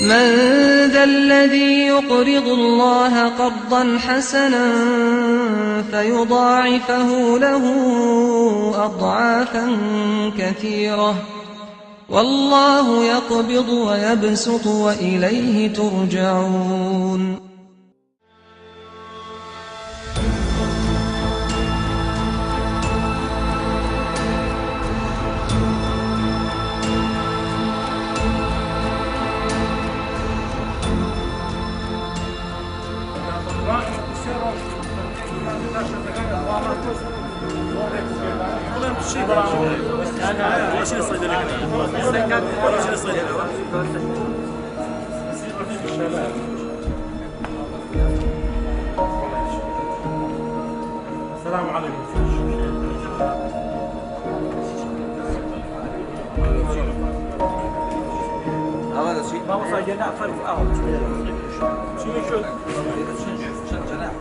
من ذا الذي يقرض الله قرضا حسنا فيضاعفه له أضعافا كثيرة والله يقبض ويبسط وإليه ترجعون. السلام عليكم. هذا شيء ما وصل جناح فرق أهون شو جناح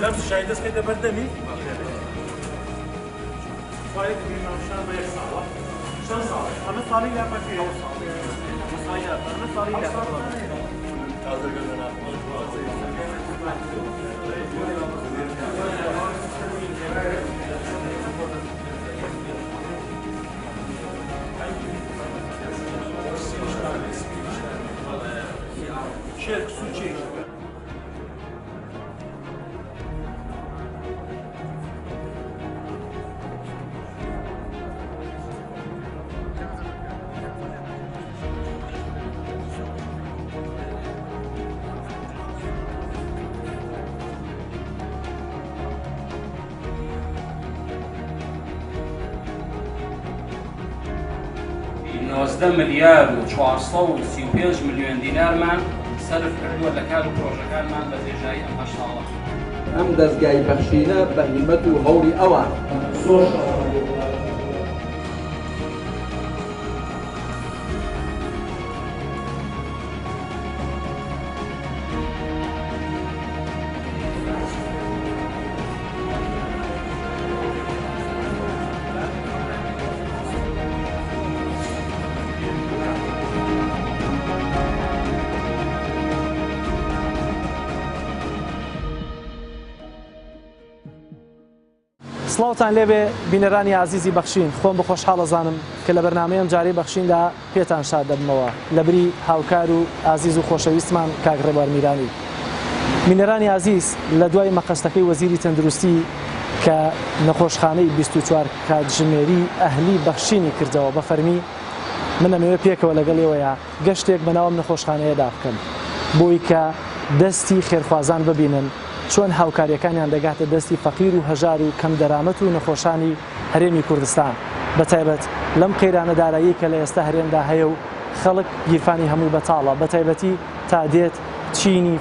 لمس شايدس كده بردمي فايد من عشان ما يصعب شلون صار انا صاري لا ما في انا صاري لا شيخ سوتشي مليار و 435 مليون دینارمان سەرف کردووە لە کار و پرۆژەکانمان بە جێژایی ئەم هەشتاڵە. ئەم دەستگای بەخشینە بە هیمەت و هەوڵی ئەوان سڵاوتان لێبێ بینەرانی عزیزی بەخشین خۆم بە خۆشحاڵ ئەزانم کە لە بەرنامەیەم جارەی بەخشیندا پێتان شاد دەبمەوە لەبری هاوکار و عزیز و خۆشەویستمان کاک ڕێبوار میرانی. بینەرانی عزیز لە دوای مەقەستەکەی وەزیری تەندروستی کە نەخۆشخانەی 24 کاتژمێری ئەهلی بەخشینی کردەوە بە فەرمی من ئەمەوێت پێکەوە لەگەڵ ئێوەیە گەشتێک بەناوم نەخۆشخانەیەدا بکەم بۆی کە دەستی خێرخوازان ببینن چۆن هاوکاریەکانیان دەگاتە دەستی فەقیر و هەژار و کەم دەرامەت و نەخۆشانی هەرێمی کوردستان بەتایبەت لەم قەیرانە دارایی کە لە ئێستا هەرێمدا هەیە و خەڵک گیرفانی هەموو بەتاڵە بەتایبەتی تا دێت چینی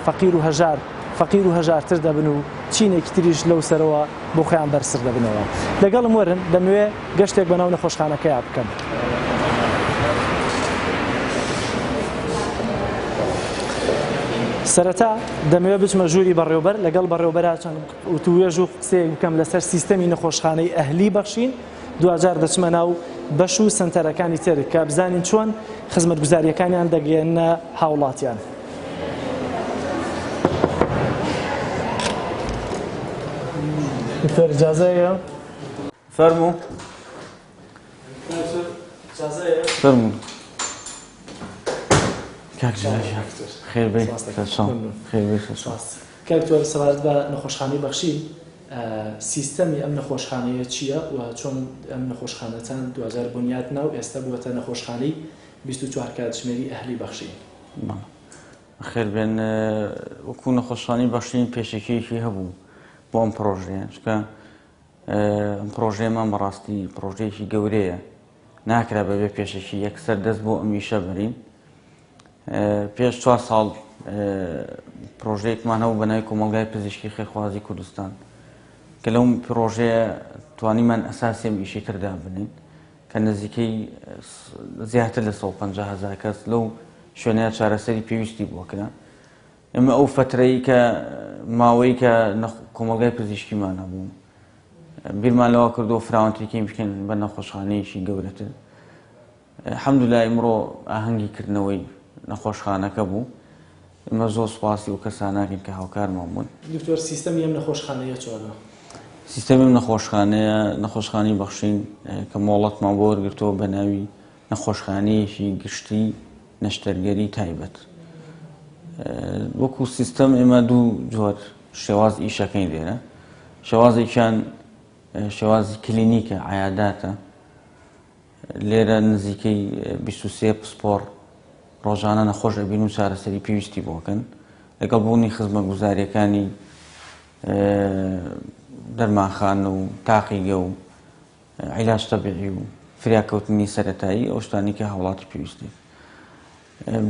فەقیر و هەژارتر دەبن و چینێکی تریش لەو سەرەوە بۆ خۆیان بەرسر دەبنەوە. لەگەڵم وەرن دەمەوێت گەشتێک بەناو نەخۆشخانەکەیان بکەم. سەرەتا دەمەوێت بچمە ژووری بەڕێوەبەر لەگەڵ بەڕێوەبەرا چەند وتوێژ و قسەیەک بکەم لەسەر سیستەمی نەخۆشخانەی ئەهلی بەخشین دوجار دەچمە ناو بەش و سنتەرەکانی تر کە بزانین چۆن خزمەتگوزاریەکانیان دەگەێنە هاوڵاتیان. دکتۆر ئیجازەیە؟ فەرموو. ئیجازەیە؟ فەرموو. خێر بێ خێر بێ کاکتۆر سەبارەت بە نەخۆشخانەی بەخشین سیستەمی ئەم نەخۆشخانەیە چییە و چۆن ئەم نەخۆشخانەتان 2000 بنیات ناو ئێستا بووەتە نەخۆشخانەی 24 کاتژمێری ئەهلی بەخشین خێر بێن وەکو نەخۆشخانەی بەخشین پێشێکیەکی هەبوو بۆ ئەم پرۆژەیە چکە ئەم پرۆژەیەمان بەڕاستی پرۆژەیەکی گەورەیە ناکرا بەبێ پێشێکی یەکسەر دەست بۆ ئەمیشە بەرین پێش 4 ساڵ پرۆژەیەکمان هەبوو بە ناوی کۆمەلگای پزیشکی خێرخوازی کوردستان کە لەو پرۆژەیە توانیمان ئەساسیم ئیشی کردا بنین کە نزیکەی زیاتر لە 150,000 کەس لەو شوێنەیە چارەسەری پێویستی بۆکرا ئێمە ئەو فترەی کە ماوەی کە کۆمەلگای پزیشکیمان هەبوو بیرمان لەوە کردو فراوانترێکی بکەین بە نەخۆشخانەیەکی گەورەتر الحەمدولای ئەمڕۆ ئاهەنگیکردنەوەی نەخۆشخانەکە بوو ئمە زۆر سوپاسی و کەساناکەین کە هاوکارمان بوون دکتۆر سیستەمی ئەم نەخۆشخانەیە چۆنە؟ سیستەمی نەخۆشخانەیە نەخۆشخانەی بەخشین کە مۆڵەتمان بۆ وەرگرتەوە بە ناوی نەخۆشخانەیەکی گشتی نەشتەرگەری تایبەت وەکو سیستەم ئێمە دوو جۆر شێواز ئیشەکەین لێرە شێوازێکیان شێوازی کلینیکە عەیاداتە لێرە نزیکەی 23 پسپۆڕ ڕۆژانە نەخۆش ئەبین و چارەسەری پێویستی بۆکەن لەگەڵ بوونی خزمەتگوزاریەکانی دەرمانخانە و تاقیگە و عیلاج تەبیعی و فریاکەوتنی سەرەتایی ئەو شتانی کە هاوڵاتی پێویستی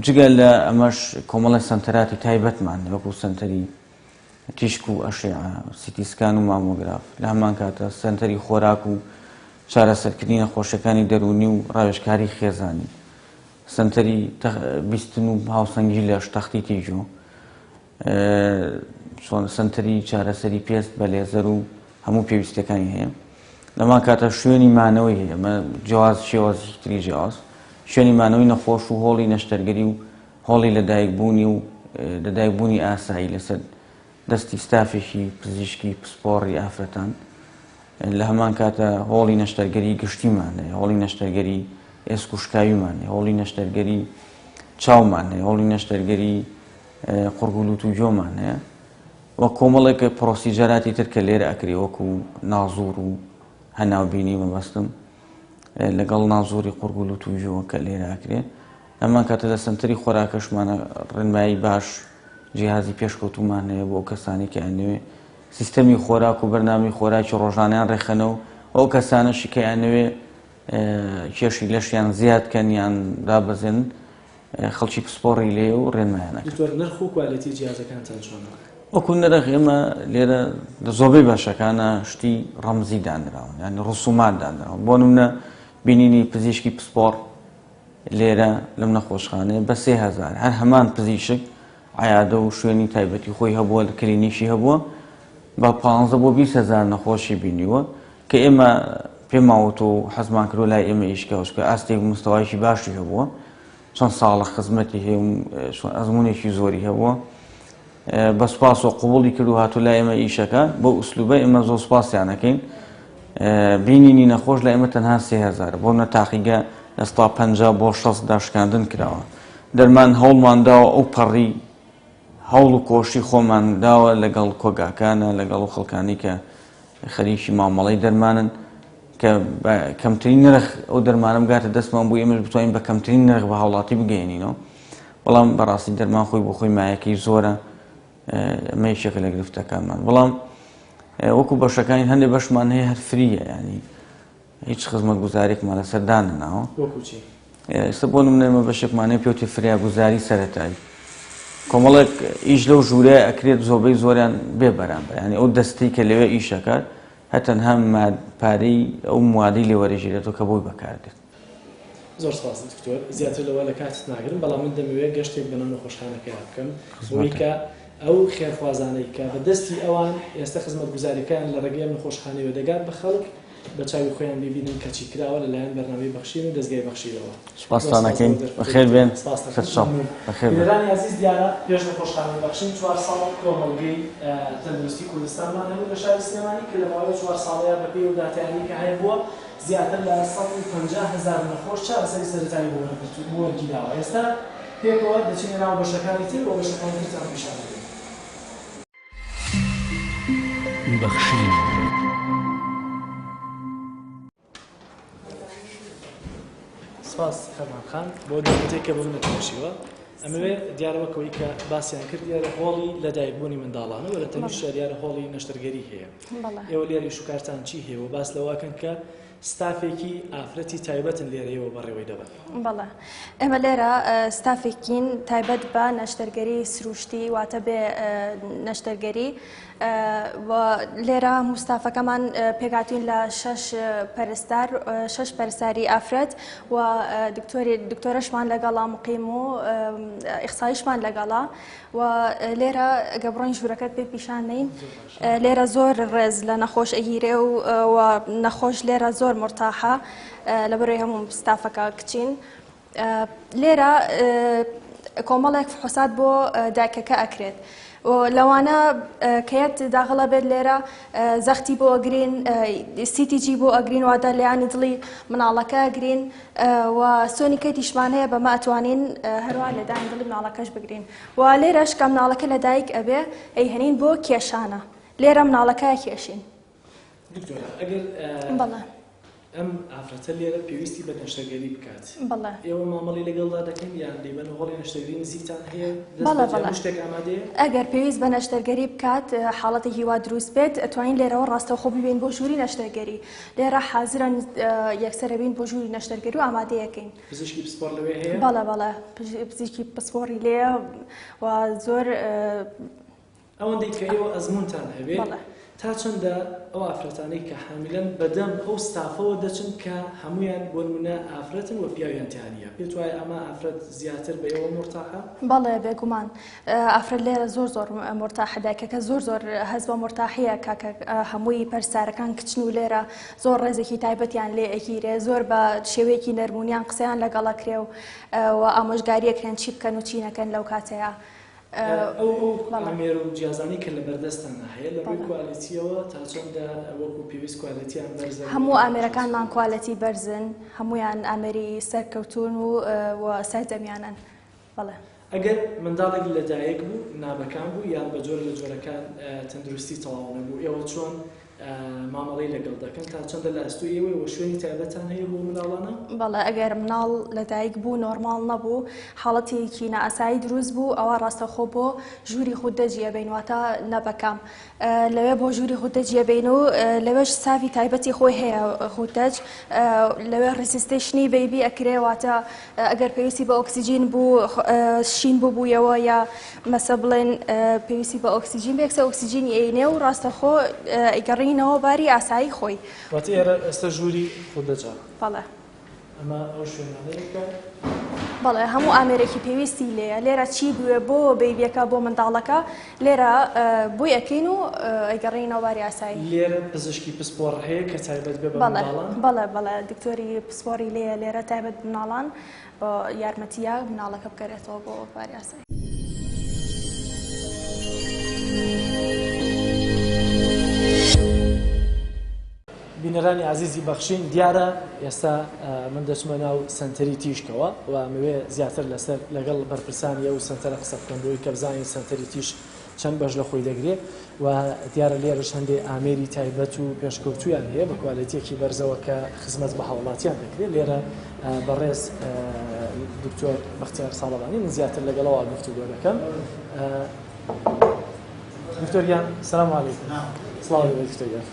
جگە لە ئەمەش کۆمەڵی سەنتەراتی تایبەتمان وەکو سەنتەری تیشک و ئەشێعە سیتیسکان و مامۆگراف لە هەمان کاتە سەنتەری خۆراک و چارەسەرکردنی نەخۆشیەکانی دەرونی و ڕاوێژکاری خێزانی سەنتەری بیستن و هاوسەنگی لەش تەختی تیژۆ سەنتەری چارەسەری پێست بە لێزەر و هەموو پێویستەکانی هەیە لەمان کاتە شوێنی مانەوەی هەیە ئەمە جیاواز شێوازی تری جیاواز شوێنی مانەوەی نەخۆش و هۆڵی نەشتەرگەری و هۆڵی لەدایکبوونی و لەدایکبوونی ئاسایی لەسەر دەستی ستافێکی پزیشکی پسپۆڕی ئافرەتان لە هەمان کاتە هۆڵی نەشتەرگەری گشتیمان هەیە هۆڵی نەشتەرگەری ئێسک و شکاویمان هەیە هۆڵی نەشتەرگەری چاومان هەیە هۆڵی نەشتەرگەری قورگولوت و جۆمان هەیە وە کۆمەڵێکە پرۆسیجەراتی تر کە لێرە ئەکرێ وەکو نازوور و هەناوبینی مەبەستم لەگەڵ نازووری قورگولوت و جۆ کە لێرە ئەکرێ ئەمان کاتە لە سەنتەری خۆراکەشمانە ڕێنمایی باش جیهازی پێشکەوتومان هەیە بۆ ئەو کەسانی کە ئەنوێ سیستەمی خۆراک و بەرنامی خۆراکی ڕۆژانیان ڕێخەنەوە ئەو کەسانەشی کە ئەنوێ کێشی لەشیان زیادکەن یان دابەزێن خەڵکی پسپۆڕی لێ و ڕێنمایانەکە نرخ و کوالیتی جیهازەکانتان چۆنە؟ وەکو نرخ ئێمە لێرە لە زۆربەی باشەکانە شتی ڕەمزی دانراون یعنی ڕسومات دانراون بۆ نمونە بینینی پزیشکی پسپۆڕ لێرە لەم نەخۆشخانەیە بە 3000 هەر هەمان پزیشک عەیادە و شوێنی تایبەتی خۆی هەبووە لە کلینیشی هەبووە بە 15 بۆ 20,000 نەخۆشی بینیوە کە ئێمە پێماوەتەوە و حەزمان کردووە لای ئێمە ئیشکەوەشکە ئاستێک مستەوایکی باشی هەبووە چەند ساڵە خزمەتی هەیە و ئەزمونێکی زۆری هەبووە بە سوپاس و قوبوڵی کرد و هاتوو لای ئێمە ئیشەکە بۆ ئوسلوبە ئێمە زۆر سوپاسیانەکەین بینینی نەخۆش لە ئێمە تەنها 3000 بۆ نەتاقیگە ئێستا 50 بۆ 60 داشکاندن کراوە دەرمان هەوڵمانداوە ئەو پەڕی هەوڵ و کۆشی خۆمان داوە لەگەڵ کۆگاکانە لەگەڵ و خەڵکانی کە خەریکی مامەڵەی دەرمانن کە کەمترین نرخ ئەو دەرمانم گاتە دەستمان بۆ ئێمەش بتوانین بە کەمترین نرخ بە هاوڵاتی بگەێنینەوە بەڵام بەڕاستی دەرمان خۆی بۆ خۆی مایەکەی زۆرە ئەمە یەکێکە لە گرفتەکانمان بەڵام وەکو بەشەکانی هەندێک بەشمان هەیە هەر فریە ینی هیچ خزمەت گوزارێکمان لەسەر دانەناوە ئێستا بۆ نمونە ئێمە بەشێکمانەیە پێوتی فریاگوزاری سەرەتایی کۆمەڵێک ئیش لەو ژوورەیە ئەکرێت زۆربەی زۆریان بێ بەرامبەر ینی ئەو دەستەی کە لەوێ ئیشەکات هەتەنها پارەی ئەو موادی لێوەرەژێتەوە کە بۆی بەکاردێت زۆر سپاس دکتۆر زیاتر لەوە لە کاتت ناگرم بەڵام من دەمەوێت گەشتێک بەناو نەخۆشخانەکە بکەم بۆی کە ئەو خێرخوازانەی کە بەدەستی ئەوان ئێستا خزمەت گوزاریەکان لە ڕێگەی ئەم نەخۆشخانەیەوە دەگات بە خەڵک بە چاوی خۆیان ببینن کە چی کراوە لەلایەن بەرنامەی بەخشین و دەستگای بەخشیرەوە سپاسانەکەین بەخێر بێن بینەرانی عەزیز دیارە پێش نەخۆشخانەی بەخشین 4 ساڵ کۆمەڵگەی تەندروستی کوردستانمان هەبوو لە شاری سلێمانی کە لە ماوەی 4 ساڵەیە بەپێی و داتایانی کە هەیە بووە زیاتر لە 150,000 نەخۆش چارەسەری سەرەتایی بۆ وەرگیراوە ئێستا پێکەوە دەچینە ناو بەشەکانی تر و بەشەکانی ترتان پیشان دەدەین. بەخشین سپاس خەرمان خان بۆ دەوڵەتێک کە بۆ منە تەمەشیوە. ئەمەوێ دیارەوەکەوەی کە باسییان کرد دیارە هۆڵی لەدایکبوونی منداڵانە و لە تەنیشتە دیارە هۆڵی نەشتەرگەری هەیە. ئێوە لێرەی شوکارتان چی هەیە و باس لەواکەن کە ستافێکی ئافرەتی تایبەتن لێرەیەوە بەڕێوەی دەبن. بەڵێ ئێمە لێرە ستافێکین تایبەت بە نەشتەرگەری سروشتی واتە بێ نەشتەرگەری لێرە مستافەکەمان پێکاتین لە 6 پەرستاری ئافرەت و دکتۆرەشمان لەگەڵا مقیم و ئیخسایشمان لەگەڵا و لێرە گەبڕۆین ژوورەکەت پێ پیشانەین. لێرە زۆر ڕێز لە نەخۆش ئەگیرێ و نەخۆش لێرە زۆر مرتاحە لەبەرەوەی هەموو ستافەکە کچین. لێرە کۆمەڵێک فحوسات بۆ دایکەکە ئەکرێت. لەوانە کەیەت داخڵە بێت لێرە زەختی بۆ ئەگرین سیتیجی بۆ ئەگرین واتە لەیانی دڵی مناڵەکە ئەگرین و سۆنی کەی دیشمان هەیە بەمە ئەتوانین هەروە لەدایک دڵی مناڵەکەش بگرین و لێرەش کە مناڵەکە لەدایک ئەبێ ئەی هەنین بۆ کێشانە لێرە مناڵەکە کێشین. بەڵێ ئەم ئافرەتە لێرە پێویستی بە نەشتەرگەری بکات. بەڵێ ئێوە مامەڵی لەگەڵدا دەکەین یان دیبەن هۆڵی نەشتەرگەری نزیکتان هەیە؟ بەڵێ شتێک ئامادەیە؟ ئەگەر پێویست بە نەشتەرگەری بکات حاڵەتێکی وا دروست بێت ئەتوانین لێرەوە ڕاستەوخۆ ببین بۆ ژووری نەشتەرگەری. لێرە حازرن یەکسەرە بین بۆ ژووری نەشتەرگەری و ئامادەیەکەین. پزیشکی پسپۆر لەوێ هەیە؟ بەڵێ پزیشکی پسپۆری لێە و زۆر ئەوەندەی کە ئێوە ئەزمونتان هەبێت تا چەندە ئەو ئافرەتانەی کە حاملەن بەدەم ئەو ستافەوە دەچن کە هەمویان بۆ نمونە ئافرەتن و پیاویان تیانە پێت وایە ئەمە ئافرەت زیاتر بە ئێوە مرتاحە؟ بەڵێ بێگومان ئافرەت لێرە زۆر مرتاحە دایکەکە زۆر هەز بە مرتاحیە کاکە هەمووی پەرستارەکان کچن و لێرە زۆر ڕێزێکی تایبەتیان لێ ئەگیرێ زۆر بە شێوەیەکی نەرمونیان قسەیان لەگەڵە کرێ و ئامۆژگاریەکەن چی بکەن و چی نەکەن لەو کاتەیە. ئەو ئامێر و جیازانی کە لە بەردەستان هەیە لە ڕووی کوالیتیەوە تا چەندە وەکو پێویست کوالیتیان بەرزە؟ هەموو ئامێرەکانمان کوالیتی بەرزن هەمویان ئامێری سەرکەوتون و سەردەمیانن. بەڵێ ئەگەر منداڵێک لەدایک بوو نابەکان بوو یان بە جۆر لە جۆرەکان تەندروستی تەواو نەبوو ئێوە چۆن مامەڵەی لەگەڵ دەکەن تا چەندە لە ئەستوی ئێوە و شوێنی تایبەتان هەیە بۆ مناڵانە؟ بەڵێ ئەگەر مناڵ لەدایک بوو نۆرماڵ نەبوو حاڵەتێکی نائاسایی دروست بوو ئەوە ڕاستەخۆ بۆ ژووری خوددەجیە بین واتە نەبەکەم لەوێ بۆ ژووری خوددەجیە بین و لەوێش ساوی تایبەتی خۆی هەیە خوددەج لەوێ ڕیسیستێشنی بەیبی ئەکرێ واتە ئەگەر پێویستی بە ئۆکسیجین بوو شین بووبوویەوە یا مەسە بڵێن پێویستی بە ئۆکسیجین بێکسە ئۆکسیجینی ئەینێ و ڕاستەخۆ ئەگەڕینەوە باری ئاسایی خۆی. واتە ئێرە ئێستا ژووری خوددەجە؟ بەڵێ ئەمە ئەو شوێنانەیەکە؟ بەڵێ هەموو ئامێرێکی پێویستی لێیە لێرە چی بووێ بۆ بەیبیەکە بۆ منداڵەکە لێرە بۆی ئەکەین و ئەگەڕینەوە باری ئاسایی. لێرە پزیشکی پسپۆڕ هەیە کە تایبەت بێ بە مناڵان؟ بەڵێ دکتۆری پسپۆری لێیە لێرە تایبەت مناڵان بە یارمەتیە مناڵەکە بکەرێتەوە بۆ باری ئاسایی. بینەرانی عزیزی بەخشین دیارە ئێستا من دەچمە ناو سنتەری تیشکەوە و ئەمەوێ زیاتر لەسەر لەگەڵ بەرپرسانی ئەو سنتەرە قسە بکەم بۆی کە بزانین سنتەری تیش چەند بەش لە خۆی دەگرێت و دیارە لێرەش هەندێک ئامێری تایبەت و پێشکەوتویان هەیە بە کوالەتیەکی بەرزەوە کە خزمەت بە هاوڵاتیان دەکرێت لێرە بەڕێز دکتۆر بەختیار ساڵەوانی من زیاتر لەگەڵەوە گفتوگۆ دەکەم. دکتۆریان سلام علیکم. سلام دکتۆریان.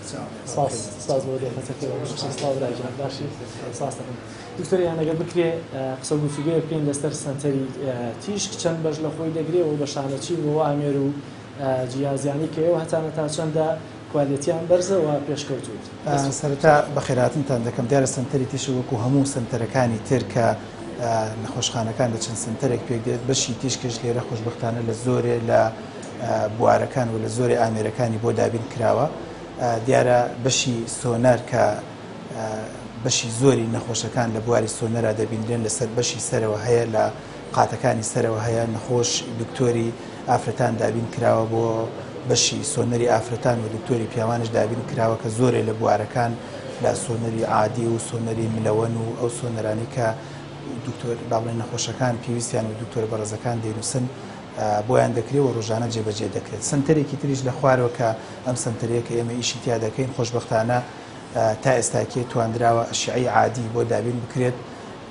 سپاس بۆ دێخەتەکەوە سڵاو براجان باشی سپاس دەکەم. دکتۆریان ئەگەر بکرێ قسە گفتوگۆ بکەین لەسەر سنتەری تیشک چەند بەش لە خۆی دەگرێت و بەشانەچی بۆ ئامێر و جیازیانی کە ئێوە هەتانە تا چەندە کوالیتیان بەرزە و پێشکەوتوت؟ سەرەتا بەخێراتنتان دەکەم دیارە سنتەری تیش وەکو هەموو سنتەرەکانی تر کە نەخۆشخانەکان لە چەند سنتەرێک پێک دێت بەشی تیشکش لێرە خۆشبەختانە لە زۆرێ لە بوارەکان و لە زۆری ئامێرەکانی بۆ دابین کراوە. دیارە بەشی سۆنەر کە بەشی زۆری نەخۆشەکان لە بواری سۆنەرا دەبینرێن لەسەر بەشی سەرەوە هەیە لە قاتەکانی سەرەوە هەیە نەخۆش دکتۆری ئافرەتان دابین کراوە بۆ بەشی سۆنەری ئافرەتان و دکتۆری پیاوانش دابین کراوە کە زۆرێ لە بوارەکان لە سۆنەری عادی و سۆنەری ملەوەن و ئەو سۆنەرانی کە دکتۆر باڵێن نەخۆشەکان پێویستیان و دکتۆر بەڕێزەکان دەینووسن بۆیان دەکرێت و ڕۆژانە جێبەجێ دەکرێت. سنتەرێکی تریش لە خوارەوە کە ئەم سنتەرەیە کە ئێمە ئیشی تیا دەکەین خۆشبەختانە تا ئێستاکێ توانراوە ئەشعەی عادی بۆ دابین بکرێت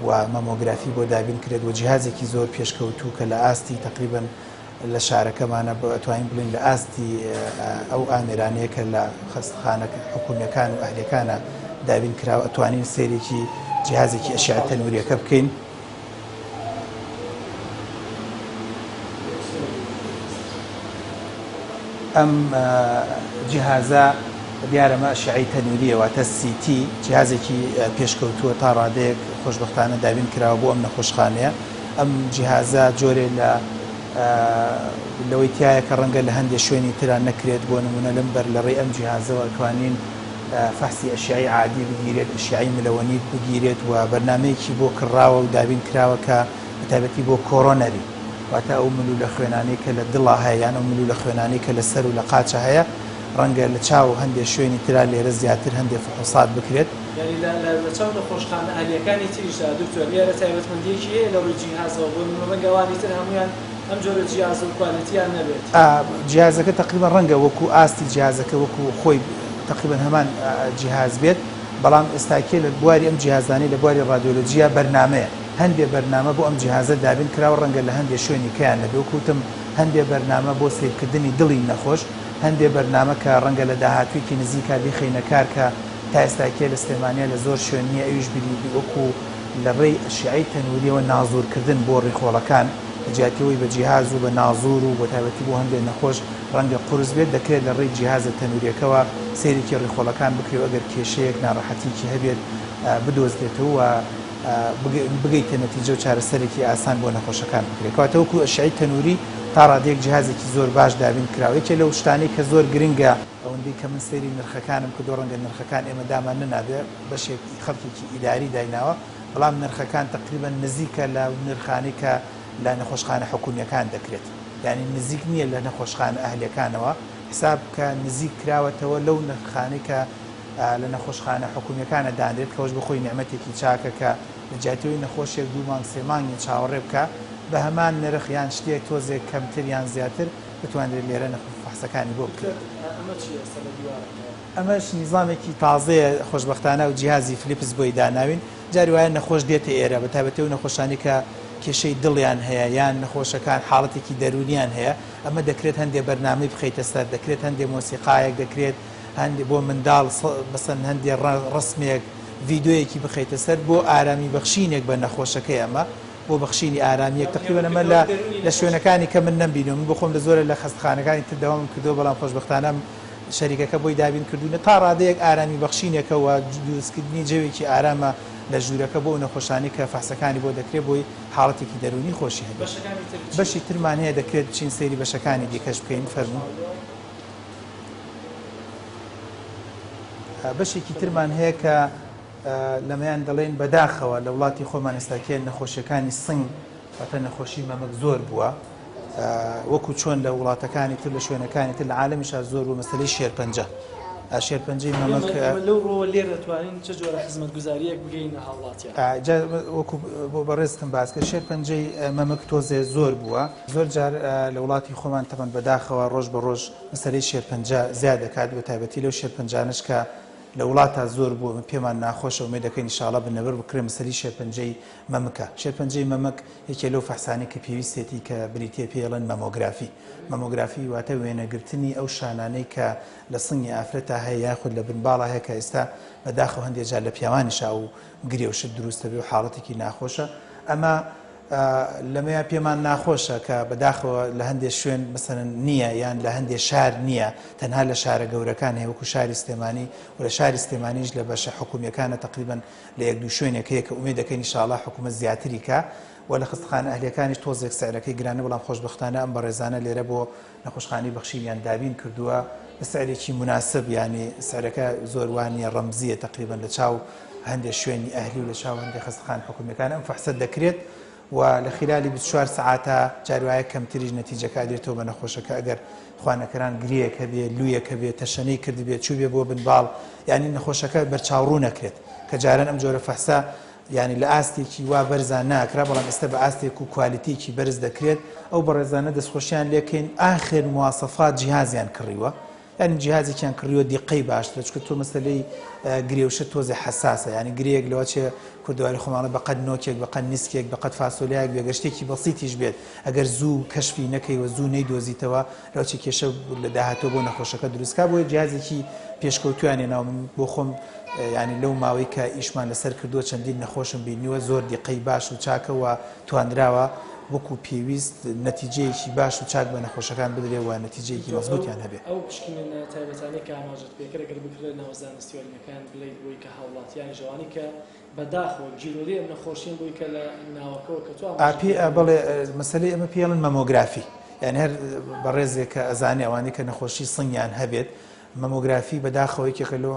و مەمۆگرافی بۆ دابین کرێت و جیهازێکی زۆر پێشکەوتوو کە لە ئاستی تقریبن لە شارەکەمانە توانین بڵین لە ئاستی ئەو ئامێرانەیە کە لە خەستخانە حکوومیەکان و ئەهلەکانە دابین کراوە ئەتوانین سێرێکی جیهازێکی ئەشعە تەنووریەکە بکەین. ئەم جیهازە دیارەمە ئەشعەی تەنووریە واتە CT جیهازێکی پێشکەوتووە تا ڕادەیەک خۆشبەختانە دابین کراوە بۆ ئەم نەخۆشخانەیە. ئەم جیهازە جۆرێ لەوەی تایە کە ڕەنگە لە هەندێک شوێنی تران نەکرێت بۆ نمونە لەم بەر لە ڕێی ئەم جیهازەوە ئەتوانین فەحسی ئەشعەی عادی بگیرێت ئەشعەی ملەوەنیت بگیرێت و بەرنامەیەکی بۆ کڕاوە و دابین کراوە کە بەتایبەتی بۆ کۆڕۆنەری واتە ئەو ملو لە خوێنانەی کە لە دڵا هەیە یان ئەو ملو لە خوێنانەی کە لە سەر و لە قاچە هەیە ڕەنگە لە چاو هەندێک شوێنی ترا لێرە زیاتر هەندێک فحوسات بکرێت. لە چاو نەخۆشخانە ئەهلیەکانی تریشدا دکتۆر لێرە تایبەتمەندیەکی هەیە لە ڕووی جیهازەوە بۆ ڕەنگەوانی تر هەمویان ئەم جۆرە جیهاز و کوالیتیان نەبێت. جیهازەکە تقریبا ڕەنگە وەکو ئاستی جیهازەکە وەکو خۆی تقریبا هەمان جیهاز بێت بەڵام ئێستاکێ لە بواری ئەم جیهازانەی لە بواری ڕادیۆلۆجیا بەرنامەیە هەندێک بەرنامە بۆ ئەم جیهازە دابین کراوە ڕەنگە لە هەندێک شوێنی کەیان نەبێ وەکوتم هەندێک بەرنامە بۆ سیرکردنی دڵی نەخۆش هەندێک بەرنامە کە ڕەنگە لە داهاتوویکی نزیکا بیخینە کار کە تا ئێستاکێ لە سلێمانیا لە زۆر شوێنیە ئەویش بری وەکو لە ڕێی ئەشعەی تەنووریەوە نازورکردن بۆ ڕێخۆڵەکان جیاتیەوەی بە جیهاز و بە نازور و بە تایبەتی بۆ هەندێک نەخۆش ڕەنگە قورس بێت دەکرێت لە ڕێی جیهازە تەنووریەکەوە سێرێکی ڕێخۆڵەکان بکرێت ئەگەر کێشەیەک ناڕەحەتیکی هەبێت بدۆزرێتەوە و بگەیتە نەتیجە و چارەسەرێکی ئاسان بۆ نەخۆشەکان بکرێت کەواتە وەکو ئەشعەی تەنووری تا ڕادێک جیهازێکی زۆر باش دابین کراوەیەکێ لەو شتانەی کە زۆر گرنگە ئەوەندەی کە من سەیری نرخەکانم کە دۆ ڕەنگە نرخەکان ئێمە دامان نەنابێ بەشێکی خەڵکێکی ئیداری دایناوە بەڵام نرخەکان تقریبا نزیکە لە نرخانی کە لە نەخۆشخانە حکوومیەکان دەکرێت یعنی نزیک نییە لە نەخۆشخانە ئەهلەکانەوە حساب کە نزیک کراوەتەوە لەو نرخانی کە لە نەخۆشخانە حکوومیەکانە دانرێت کەەوەش بخۆی نعمەتێکی چاکە کە لە جیاتیەوەی نەخۆشیێک 2 مانگ 3 مانگی چاوەڕێ بکە بە هەمان نرخ یان شتێک تۆزێک کەمتر یان زیاتر بتوانرێت لێرە فەحسەکانی بۆ بکرێت. ئەمەش نیزامێکی تازەیە خۆشبەختانە و جیهازی فلیپس بۆی داناوین جاری وایە نەخۆش دێتە ئێرە بە تایبەتی و نەخۆشانی کە کێشەی دڵیان هەیە یان نەخۆشەکان حاڵەتێکی دەرونیان هەیە ئەمە دەکرێت هەندێک بەرنامەی بخەیتە سەر دەکرێت هەندێک مۆسیقایەک دەکرێت هەندێک بۆ منداڵ بەسەن هەندێک ڕسمێک ڤیددیۆیەکی بخەیتە سەر بۆ ئارامی بەخشینێک بە نەخۆشەکەی ئەمە بۆ بەخشینی ئارامیەک تقریبا ئەمە لە شوێنەکانی کە من نەمبینم من بخۆم لە زۆرە لە خەستخانەکانی تر دەوام کردو بەڵام خۆشبەختانە شەریکەکە بۆی دابین کردوونە تا ڕادەیەک ئارامی بەخشینێکە و دروستکردنی جەوێکی ئارامە لە ژوورەکە بۆ نەخۆشانی کە فەحسەکانی بۆ دەکرێت بۆی حاڵەتێکی دەرونی خۆشی هەبێت. بەشی ترمان هەیە دەکرێت بچین سەیری بەشەکانی دیکەش بکەین فەرموو. بەشێکی ترمان هەیە کە لەمەیان دەڵێن بەداخەوە لە وڵاتی خۆمان ئێستاکێ نەخۆشیەکانی سنگ واتە نەخۆشی مەمەک زۆر بووە وەکو چۆن لە وڵاتەکانی تر لە شوێنەکانی تر لە عالەمیشا زۆر بوو مەسەلەی شێرپەنجە شێرپەنجەی مەمەک لەو ڕۆ لێرە دەتوانین چه جۆرە خزمەتگوزاریەک بگەینە هاوڵاتیان وەکو بۆ بەڕێستم باسکە شێرپەنجەی مەمەک تۆزێ زۆر بووە زۆر جار لە وڵاتی خۆمان تەمەن بەداخەوە ڕۆژ بە ڕۆژ مەسەلەی شێرپەنجە زیاد دەکات بە تایبەتی لەو شێرپەنجانش کە لە وڵاتە زۆر بوو پێمان ناخۆشە و مێ دەکەین ئینشاڵڵا بنەبەر بکرێ مەسەلەی شێرپەنجەی مەمەکە شێرپەنجەی مەمەک یەکێ لەو فەحسانەی کە پێویستێتی کە بریتیە پێڵەن مەمۆگرافی واتە وێنەگرتنی ئەو شانانەی کە لە سنگی ئافرەتە هەیە یاخود لە بنباڵە هەیە کە ئێستا بەداخەوە هەندێک جار لە پیاوانیشا و گرێوشت دروستە بێ و حاڵەتێکی ناخۆشە ئەمە لەمەیە پێمان ناخۆشە کە بەداخەوە لە هەندێک شوێن مەسەرەن نییە یان لە هەندێک شار نییە تەنها لە شارە گەورەکان هەیە وەکو شاری سلێمانی و لە شاری سلێمانیش لە بەشە حکوومیەکانە تقریبا لە 1-2 شوێنێک هەیە کە ئومێد دەکەین ئینشاڵڵا حکوومەت زیاتری کە و لە خستخانە ئەهلەکانیش تۆزێک سعرەکەی گرانە بەڵام خۆشبەختانە ئەم بەڕێزانە لێرە بۆ نەخۆشخانەی بەخشینیان دابین کردووە بە سعرێکی مناسب ینی سعرەکە زۆر وانە ڕەمزیە تقریبا لە چاو هەندێک شوێنی ئەهلی و لە چاو هەندێک خستخان حکوومیەکان ئەم فەحسە دەکرێت و لە خلالی 24 ساعتە جاروایە کەمتریش نەتیجەکە دێتەوە بە نەخۆشەکە ئەگەر خوانەکەران گرەیەکە بێ لویەکە بێت تەشەنەی کردی بێت چوو بێ بۆ بنباڵ ینی نەخۆشەکە بەرچاوڕوو نەکرێت کە جاران ئەم جۆرە فەحسە ینی لە ئاستێکی وا بەرزان ناکرا بەڵام ئێستا بە ئاستێک و کوالیتیکی بەرز دەکرێت ئەو بەڕێزانە دەستخۆشیان لێکەین ئاخر مواسەفات جیهازیان کڕیوە ینی جیهازێکیان کڕیوە دیقەی باشترە چکە تۆ مەسەلەی گرێوشە تۆزێ حساسە ینی گرەیەک لەوە چێ کوردواری خۆماڵە بەقەت نۆکێک بەقەت نیسکێک بەقەت فاسۆلیاک بێگەشتێکی بەسیتیش بێت ئەگەر زوو کەشفی نەکەیوە زوو نەیدۆزیتەوە لەوچی کێشە لە داهاتۆ بۆ نەخۆشەکە دروستکە بۆیە جیهازێکی پێشکەوتویانێ ناو من بۆ خۆم ینی لەو ماوەی کە ئیشمان لەسەر کردووە چەندین نەخۆشم بینیوە زۆر دیقەی باش و چاکەوە توانراوە وەکو پێویست نەتیجەیەکی باش و چاک بە نەخۆشەکان بدرێەوە نەتیجەیەکی مەزبوطیان هەبێت ئەو پشکنە تایبەتانەی کە ئاماژەت پێکرد ئەگەر بکرێت ناو زانستیوەریەکان بڵێیت بۆی کە هاوڵاتیانی ژەوانی کە بەداخۆ جیرۆری ئەم نەخۆشیین بۆی کە لە ناوەکەوە کە تو بڵێ مەسەلەی ئەمە پێڵن مەمۆگرافی یان هەر بەڕێزێک کە ئەزانێ ئەوانەی کە نەخۆشی سنگیان هەبێت مەمۆگرافی بەداخەوەیکێکە لەو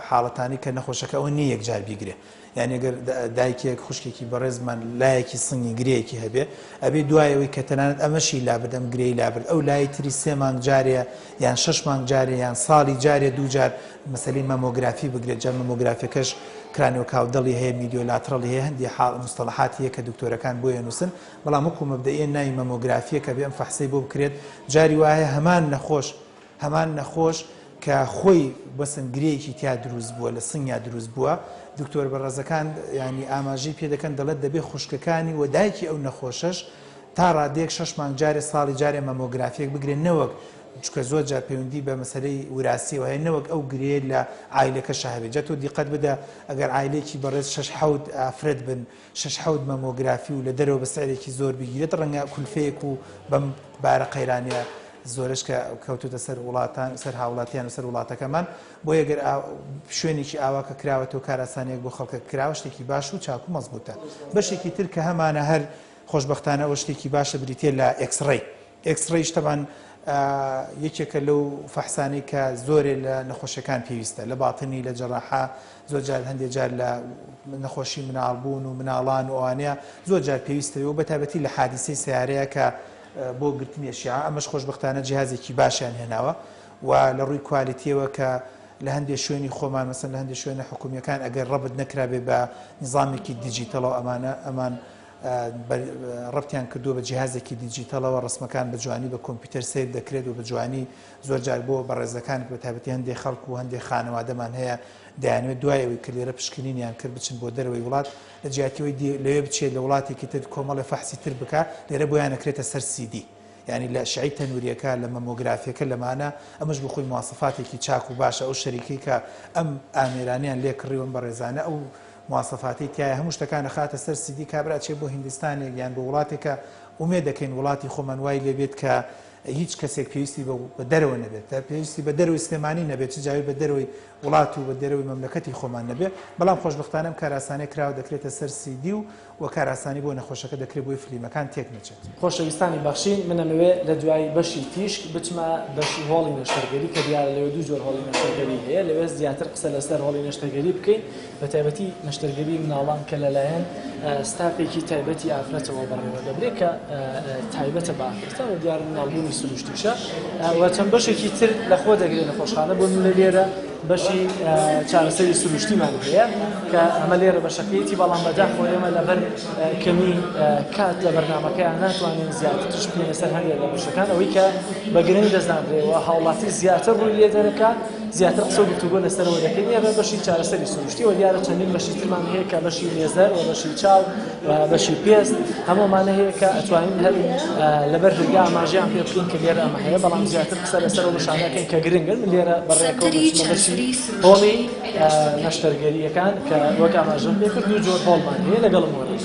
حاڵەتانی کە نەخۆشەکە ئەوە نیە یەکجار بیگرێ یان ئەگەر دایکێک خوشکێکی بەڕێزمان لایەکی سنگی گرەیەکی هەبێ ئەبێ دوایەوەی کە تەنانەت ئەمەشی لابرد ئەم گرەی لابرد ئەو لای تری 3 مانگ جارێ یان 6 مانگ جارێ یان ساڵی جارێ دووجار مەسەلەی مەمۆگرافی بگرێت جا مەمۆگرافیەکەش کرانیۆ کاودەڵی هەیە میدیۆلاترەڵی هەیە هەندی مستەڵەحاتی کە دکتۆرەکان بۆ نووسن بەڵام وەکو مەبدەئیە ناوی مەمۆگرافیە کە بێ ئەم فەحسەی بۆ بکرێت جاری وایە هەمان نەخۆش کە خۆی بەسن گرەیەکی تیا دروست بووە لە سنگیا دروست بووە دکتۆر بەڕێزەکان ینی ئاماژەی پێ دەکەن دەڵێت دەبێت خوشکەکانی و دایکی ئەو نەخۆشەش تا ڕادێک 6 مانگ جارێ ساڵی جارێ مەمۆگرافیەک بگرێن نەوەک چکە زۆر جار پەیوەندی بە مەسەلەی وراسی وهەیە نەوەک ئەو گرێ لە عایلەکەش هەبێت جا تۆ دیقەت بدە ئەگەر عایلێکی بەڕێز 6 ئافرەت بن 6 مەمۆگرافی و لە دەرەوە بە سعرێکی زۆر بگیرێت ڕەنگە کولفەیەک و بەم بارە قەیرانیە زۆرش کە کەوتوتە سەر وڵاتان سەر هاوڵاتیان و سەر وڵاتەکەمان بۆ ئەگەر شوێنێکی ئاواکە کراوەتەوە کاراسانێک بۆ خەڵکە کراوە شتێکی باش و چاک و مەزبوطە بەشێکی تر کە هەمانە هەر خۆشبەختانە ئەوە شتێکی باشە بریتێ لە ئەکسڕەی تەبان یەکێکە لەو فەحسانەی کە زۆرێ لە نەخۆشیەکان پێویستە لە باتنی لە جەڕاحە زۆر جار هەندێک جار لە نەخۆشی مناڵبوون و مناڵان و ئەوانەیە زۆر جار پێویستەوە بەتایبەتی لە حادیسەی سیارەیە کە بۆ گرتنی ئەشیاء ئەمەش خۆشبەختانە جیهازێکی باشیان هێناوە و لە ڕووی کوالیتیەوە کە لە هەندێک شوێنی خۆمان مەسەن لە هەندێک شوێنە حکومیەکان ئەگەر ڕەبت نەکرابێ بە نظامێکی دیجیتەڵەوە ئەمان ڕەبتیان کردووە بە جیهازێکی دیجیتەڵەوە ڕسمەکان بە جوانی بە کۆمپیوتەر سیر دەکرێت و بە جوانی زۆر جار بۆ بەڕێزەکان بە تایبەتی هەندێک خەڵک و هەندێک خانەوادەمان هەیە دەیانوێت دوایەوەی کە لێرە پشکنینیان کرد بچن بۆ دەرەوەی وڵات لە جیاتیەوەی لەوێ بچێت لە وڵاتێکی تر کۆمەڵی فەحسی تر بکە لێرە بۆیان نەکرێتە سەر CD ینی لە شعی تەنووریەکە لە مەمۆگرافیەکە لەمانە ئەمەش بخۆی مواسەفاتێکی چاک و باشە ئەو شەریکەی کە ئەم ئامێرانیان لێ کڕیوەن بەڕێزانە ئەو مواسەفاتی تایە هەموو شتەکانە خاتە سەر CD کابرا چێ بۆ هیندستانێک یان بۆ وڵاتێکە ئومێد دەکەین وڵاتی خۆمان وای لێبێت کە هیچ کەسێک پێویستی بە دەرەوە نەبێت پێویستی بە دەروی سلێمانی نەبێت چ جاوی بە دەروی وڵات و بە دەروی مەملەکەتی خۆمان نەبێت بەڵام خۆشبەختانەم کاراسانەی کراوە دەکرێتە سەر CD و کاراسانی بۆ نەخۆشەکە دەکرێت بۆی فلیمەکان تێک نەچێت خۆشەویستانی بەخشین منەمەوێ لە دوای بەشی تیشک بچمە بەشی هۆڵی نەشتەرگەری کە دیارە لەوێ دوو جۆر هۆڵی نەشتەرگەری هەیە لەوێ زیاتر قسە لەسەر هۆڵی نەشتەرگەری بکەین بە تایبەتی نەشتەرگەری مناڵان کە لەلایەن ستافێکی تایبەتی ئافرەتەوە بەڕێوە دەبرێت کە تایبەتە بە ئافرەتەوە دیارە مناڵبوونی سروشتیشە و چەند بەشێکی تر لە خۆ دەگرێت لە خۆشخانە بۆ من لە لێرە بەشی چارەسەری سروشتیمان هەیە کە ئەمە لێرە بەشەکەیەتی بەڵام بەداخۆ ئێمە لەبەر کەمی کات لە بەرنامەکەیان ناتوانین زیاتر تش بکەین لەسەر هەندێک لە بەشەکان ئەوەی کە بە گرنگ دەزانرێەوە هاوڵاتی زیاتر ڕووی لێ دەرەکات زیاتر قسە و گفتوگۆ لەسەرەوە دەکەین ئێمە بەشی چارەسەری سروشتی و دیارە چەندین بەشی ترمان هەیە کە بەشی لێزەر و بەشی چاو و بەشی پێست هەموومانە هەیە کە ئەتوانین هەر لەبەر هەرگا ئاماژەیان پێ بکەین کە لێرە ئەمە هەیە بەڵام زیاتر قسە لەسەرەوە بەشانەکەین کە گرنگن من لێرە بەڕێکەوە بەشی هۆڵی نەشتەرگەریەکان کە وەک ئاماژەم پێ کرد دوو جۆر هۆڵمان هەیە لەگەڵم وەرە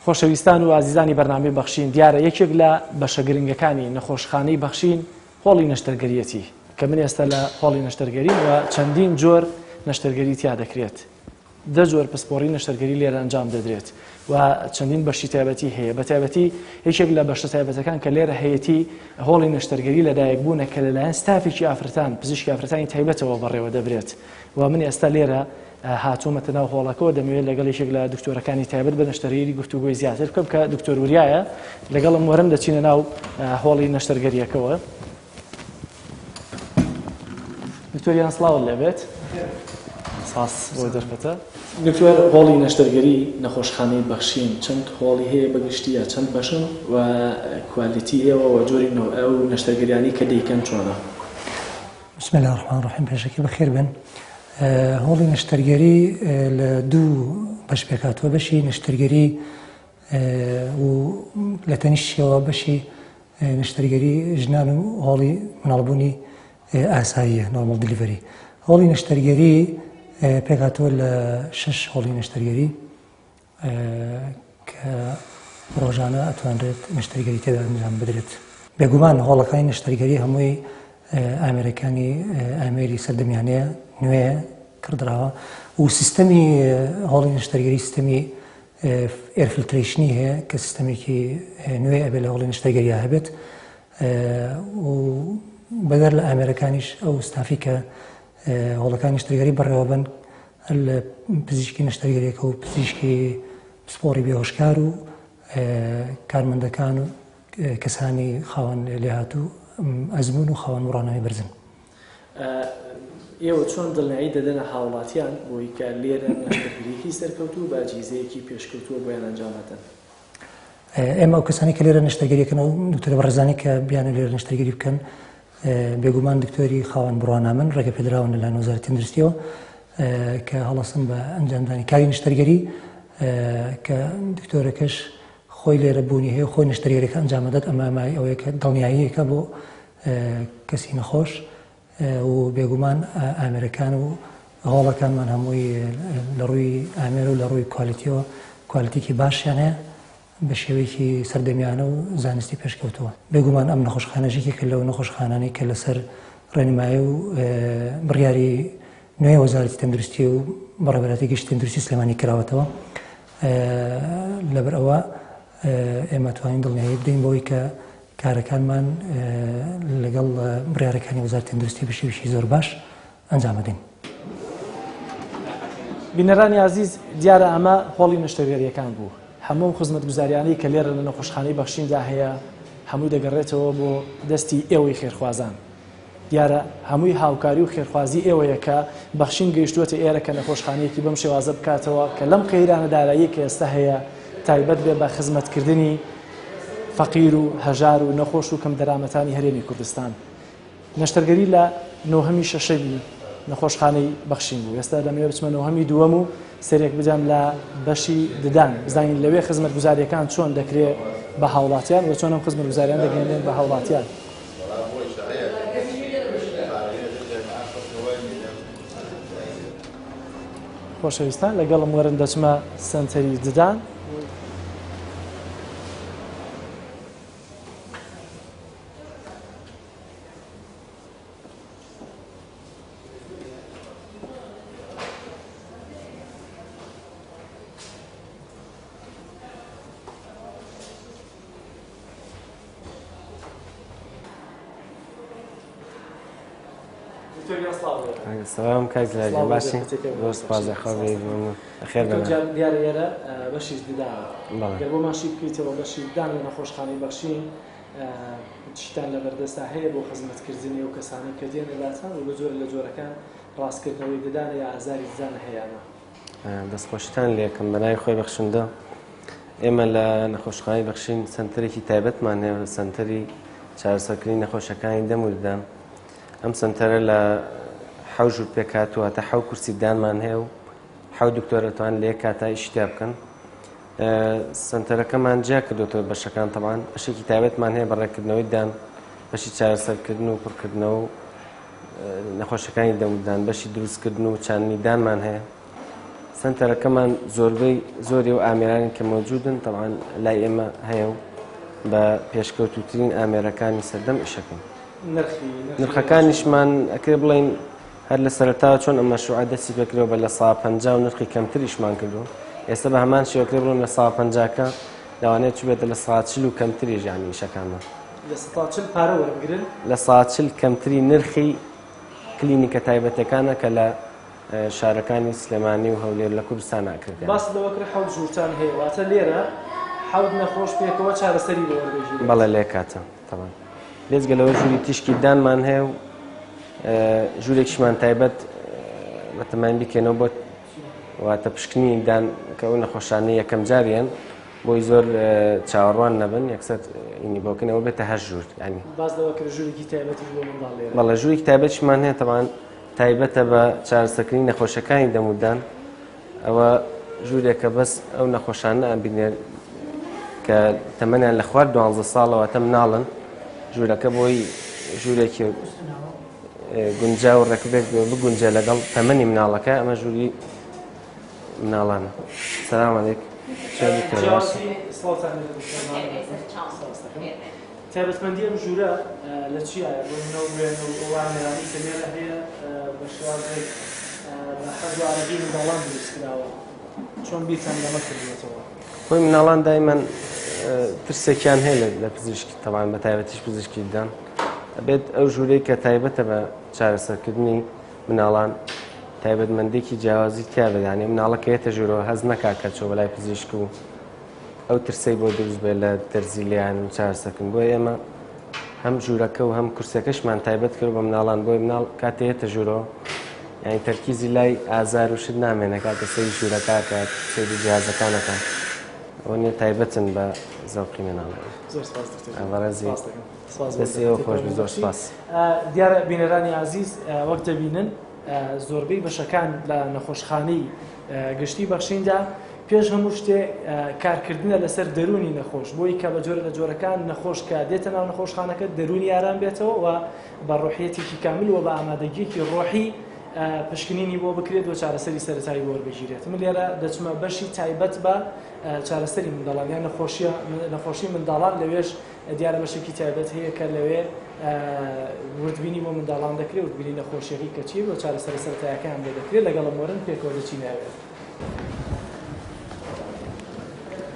خۆشەویستان و ئازیزانی بەرنامەی بەخشین دیارە یەکێک لە بەشە گرنگەکانی نەخۆشخانەی بەخشین هۆڵی نەشتەرگەریەتی کە من ئێستا لە هۆڵی نەشتەرگەری و چەندین جۆر نەشتەرگەری تیا دەکرێت دە جۆر پسپۆڕی نەشتەرگەری لێرە ئەنجام دەدرێت و چەندین بەشی تایبەتی هەیە بە تایبەتی یەکێک لە بەشە تایبەتەکان کە لێرە هەیەتی هۆڵی نەشتەرگەری لەدایکبوونە کە لەلایەن ستافێکی ئافرەتان پزیشکی ئافرەتانی تایبەتەوە بەڕێوە دەبرێت و من ئێستا لێرە هاتوومەتە ناو هۆڵەکەەوە دەمەوێت لەگەڵ یەکێک لە دکتۆرەکانی تایبەت بە نەشتەرگەری گفتوگۆی زیاتر بکەم کە دکتۆر وریایە لەگەڵم وەرم دەچینە ناو هۆڵی نەشتەرگەریەکەەوە. دکتۆریان سڵاو لەبێت ساس بۆ دەرفەتە. دکتۆر هۆڵی نەشتەرگەری نەخۆشخانەی بەخشین چەند هۆڵی هەیە بەگشتی یا چەند بەشن و کوالیتی ئێوە و جۆری ئەو نەشتەرگەریانی کە دەیکەن چۆنە؟ بسم الله الرحمن الرحیم. پێشەکی بەخێر بن. هۆڵی نەشتەرگەری لە دوو بەش پێکاتوە بەشی نەشتەرگەری و لە تەنیشتەوە بەشی نەشتەرگەری ژنان و هۆڵی مناڵبوونی ئاساییە نۆرمال دیلیڤەری. هۆڵی نەشتەرگەری پێکاتوە لە 6 هۆڵی نەشتەرگەری کە ڕۆژانە ئەتوانرێت نەشتەرگەری تێدا ئەنجام بدرێت. بێگومان هۆڵەکانی نەشتەرگەری هەمووی ئامێرەکانی ئامێری سەردەمیانەیە نوێ کردراوە و سیستەمی هۆڵی نەشتەرگەری سیستەمی ئێرفیلترێشنی هەیە کە سیستەمێکی نوێ ئەبێت لە هۆڵی نەشتەرگەریە هەبێت و بەدەر لە ئامێرەکانیش ئەو ستافی کە هۆڵەکانی نەشتەرگەری بەڕێوە بن لە پزیشکی نەشتەرگەریەکە و پزیشکی سپۆڕی بێهۆشکار و کارمەندەکان و کەسانی خاوەن لێهاتوو ئەزمون و خاوەن ڕۆناوی بەرزن. ئێوە چۆن دڵنیایی دەدەنە هاوڵاتیان بۆی کە لێرە نەشتەرگەریەکی سەرکەوتوو بە جیزەیەکی پێشکەوتووە بۆیان ئەنجامەدەن؟ ئێمە ئەو کەسانی کە لێرە نەشتەرگەریەکەنەوە دکتۆر بەڕێزانی کە بیانە لێرە نەشتەرگەری بکەن بێگومان دکتۆری خاوەن بڕوانە من ڕێگە پێدراون لەلایەن وەزارەتی تەندروستیەوە کە هەڵەسن بە ئەنجامدانی کاری نەشتەرگەری کە دکتۆرەکەش خۆی لێرە بوونی هەیە خۆی نەشتەرگەریەکە ئەنجامەدات ئەمامای ئەوەیە کە دڵنیاییەکە بۆ کەسی نەخۆش و بێگومان ئامێرەکان و هۆڵەکانمان هەمووی لە ڕووی ئامێر و لە ڕووی کوالیتیەوە کوالیتیکی باشیان هەیە بە شێوەیەکی سەردەمیانە و زانستی پێشکەوتەوە. بێگومان ئەم نەخۆشخانەژێکی کە لەو نەخۆشخانانی کە لەسەر ڕێنمایی و بڕیاری نوێ وەزارەتی تەندروستی و بەڕێوەبەرەتی گەشتی تەندروستی سلێمانی کراوەتەوە. لەبەر ئەوە ئێمە توانین دڵنیایی بدەین بۆی کە کارەکانمان لەگەڵ بڕیارەکانی وەزارەتی تەندروستی بە شێوەیەکی زۆر باش ئەنجام بدەین. بینەرانی عزیز، دیارە ئەمە هۆڵی نەشتەرگەریەکان بوو. هەموو خزمەتگوزاریانەی کە لێرە لە نەخۆشخانەی بەخشیندا هەیە هەمووی دەگەڕێتەوە بۆ دەستی ئێوەی خێرخوازان. دیارە هەمووی هاوکاری و خێرخوازی ئێوەیە کە بەخشین گەیشتووەتە ئێرە کە نەخۆشخانەیەکی بەم شێوازە بکاتەوە کە لەم قەیرانە دارایی کە ئێستا هەیە تایبەت بێ بە خزمەتکردنی فەقیر و هەژار و نەخۆش و کەم دەرامەتانی هەرێمی کوردستان. نەشتەرگەری لە نۆهەمی شەشەمی نەخۆشخانەی بەخشین بوو. ئێستا دەمەوێت بچمە نۆهەمی دووەم و سەرێک بدەم لە بەشی ددان بزانین لەوێ خزمەتگوزاریەکان چۆن دەکرێت بە هاوڵاتیان و چۆن ئەم خزمەتگوزاریان دەگەێنرێن بە هاوڵاتیان. خۆشەویستان، لەگەڵم وەرن دەچمە سەنتەری ددان. سلام کاکزاج باشی دوست بازی خوبی خیر بنا دیارە ئێرە بەشی ددانە گەر بۆ ماشی بکەیتەوە بەشی ددان و نەخۆشخانەی بەخشین تشتان لە بەردەستا هەیە بۆ خزمەتکردنی و کەسانی کە دێنە لاتان و لە جۆرە لە جۆرەکان ڕاستکردنەوەی ددانە یا ئازاری ددان هەیەە. دەستخۆشتان لێکم بەناوی خۆی بەخشندە. ئێمە لە نەخۆشخانەی بەخشین سنتەرێکی تایبەتمان هەیە لە سنتەری چارەسەرکردنی نەخۆشەکانی دەم و ددان. ئەم سنتەرە لە حەو ژوور پێکاتوە تا حەو کورسی دانمان هەیە و حەو دکتۆرەتوان لێ کاتا ئیشتیا بکەن. سنتەرەکەمان جیا کردوتەوە بەشەکان تەمان بەشێکی تایبەتمان هەیە بەڕێکردنەوەی دان، بەشی چارەسەرکردن و پڕکردنەوە و نەخۆشەکانی دەمودان، بەشی دروستکردن و چاندنی دانمان هەیە. سنتەرەکەمان زۆربەی زۆری و ئامێرانی کە مەوجودن تەمان لای ئێمە هەیە و بە پێشکەوتوترین ئامێرەکانی سەردەم ئیشەکەین. نرخەکانیشمان ئەکرێ بڵێن هەر لە سەرەتاوە چۆن ئەمە شوعە دەستی پێکرەوە بە لە 150 و نرخی کەمتریشمان کردو. ئێستا بە هەمان شێوەکرێ بڵێن لە 150کە لەوانەیە چوبێتە لە 140 و کەمتریش یانی ئیشەکانمان. لە 140 پارە وەربگرن؟ لە 140 کەمتری نرخی کلینیکە تایبەتەکانە کە لە شارەکانی سلێمانی و هەولێر لە کوردستان ناکردیان. باس لەوەکرد حەوت ژوورتان هەیە واتە لێرە حەوت نەخۆش پێکەوە چارەسەری بۆ وەربێژیرێت. بەڵێ لێ کاتە تەمان لێزگەلەوە ژووری تیشکی دانمان هەیە و ژوورێکیشمان تایبەت بە تەمایل بکەنەوە بۆ واتە پشکنی دان کە ئەو نەخۆشانەی یەکەم جاریان بۆی زۆر چاوەڕوان نەبن یەکسەر ئینی بۆکەنەوە بێتە هەشت ژوور ینی باس لەوەکرد ژوورێکی تایبەتی بۆ منداڵ لێرە. بەڵێ ژوورێکی تایبەتیشمان هەیە تەمان تایبەتە بە چارەسەرکردنی نەخۆشەکانی دەمودان ئەوە ژوورێکە بەس ئەو نەخۆشانە ئەبینێت کە تەمەنیان لە خوارد 12 ساڵەوە تەم ناڵن ژوورەکە بۆی ژوورێکی گونجا و ڕێکبێک بگونجێ لەگەڵ تەمەنی مناڵەکە ئەمە ژووری مناڵانە. سەلام عەلەیکم. تایبەتمەندی ئەم ژوورە لە چیایە بۆ نەوێن و ئەوانێرانی کە لێرە هەیە بە شێوازێک بە حەز و عەرەبی منداڵان دروستکراوە چۆن بیرتان لەمە کردوێتەوە؟ خۆی مناڵان دایمەن ترسێکیان هەیە لە پزیشکی تەمان بە تایبەتیش پزیشکی دان ئەبێت ئەو ژوورەی کە تایبەتە بە چارەسەرکردنی مناڵان تایبەتمەندێکی جیاوازی تیاابێت یانێ مناڵەکە هێتە ژوورەوە هەز نەکات کە چۆ بەلای پزیشک و ئەو ترسەی بۆ دروست بێت لە دەرزیلیان و چارەسەرکردن بۆ ئێمە هەم ژوورەکە و هەم کورسەکەشمان تایبەت کرد بە مناڵان بۆی مناڵ کاتێ هێتە ژوورەوە یعنی تەرکیزی لای ئازار و شت نامێنە کاتە سەیری ژوورەکە کات سەیری جیهازەکانەکە ئەوە نیە تایبەتن بە زەوقی مناڵان. زۆر سپاس دکتۆر. ئەوەڕێزی دەستیەوە خۆش زۆر سپاس. دیارە بینەرانی عەزیز وەک دەبینن زۆربەی بەشەکان لە نەخۆشخانەی گشتی بەخشیندا پێش هەموو شتێ کارکردنە لەسەر دەرونی نەخۆش بۆی کە بە جۆرە لە جۆرەکان نەخۆش کە دێتە ناو نەخۆشخانەکە دەرونی ئارام بێتەوە و بە ڕۆحیەتێکی کامل و بە ئامادەگیەکی ڕۆحی پشکنینی بۆ بکرێت و چارەسەری سەرەتایی بۆ وەربگیرێت. من لێرە دەچمە بەشی تایبەت بە چارەسەری منداڵان یان نەخۆشی منداڵان لەوێش دیارە بەشێکی تایبەت هەیە کە لەوێ وردبینی بۆ منداڵان دەکرێت وردبینی نەخۆشیەکەی کەچی بۆ چارەسەری سەرەتاییەکان لێ دەکرێت لەگەڵ ئەمەوەرن پێکەوە دەچی ناوێت.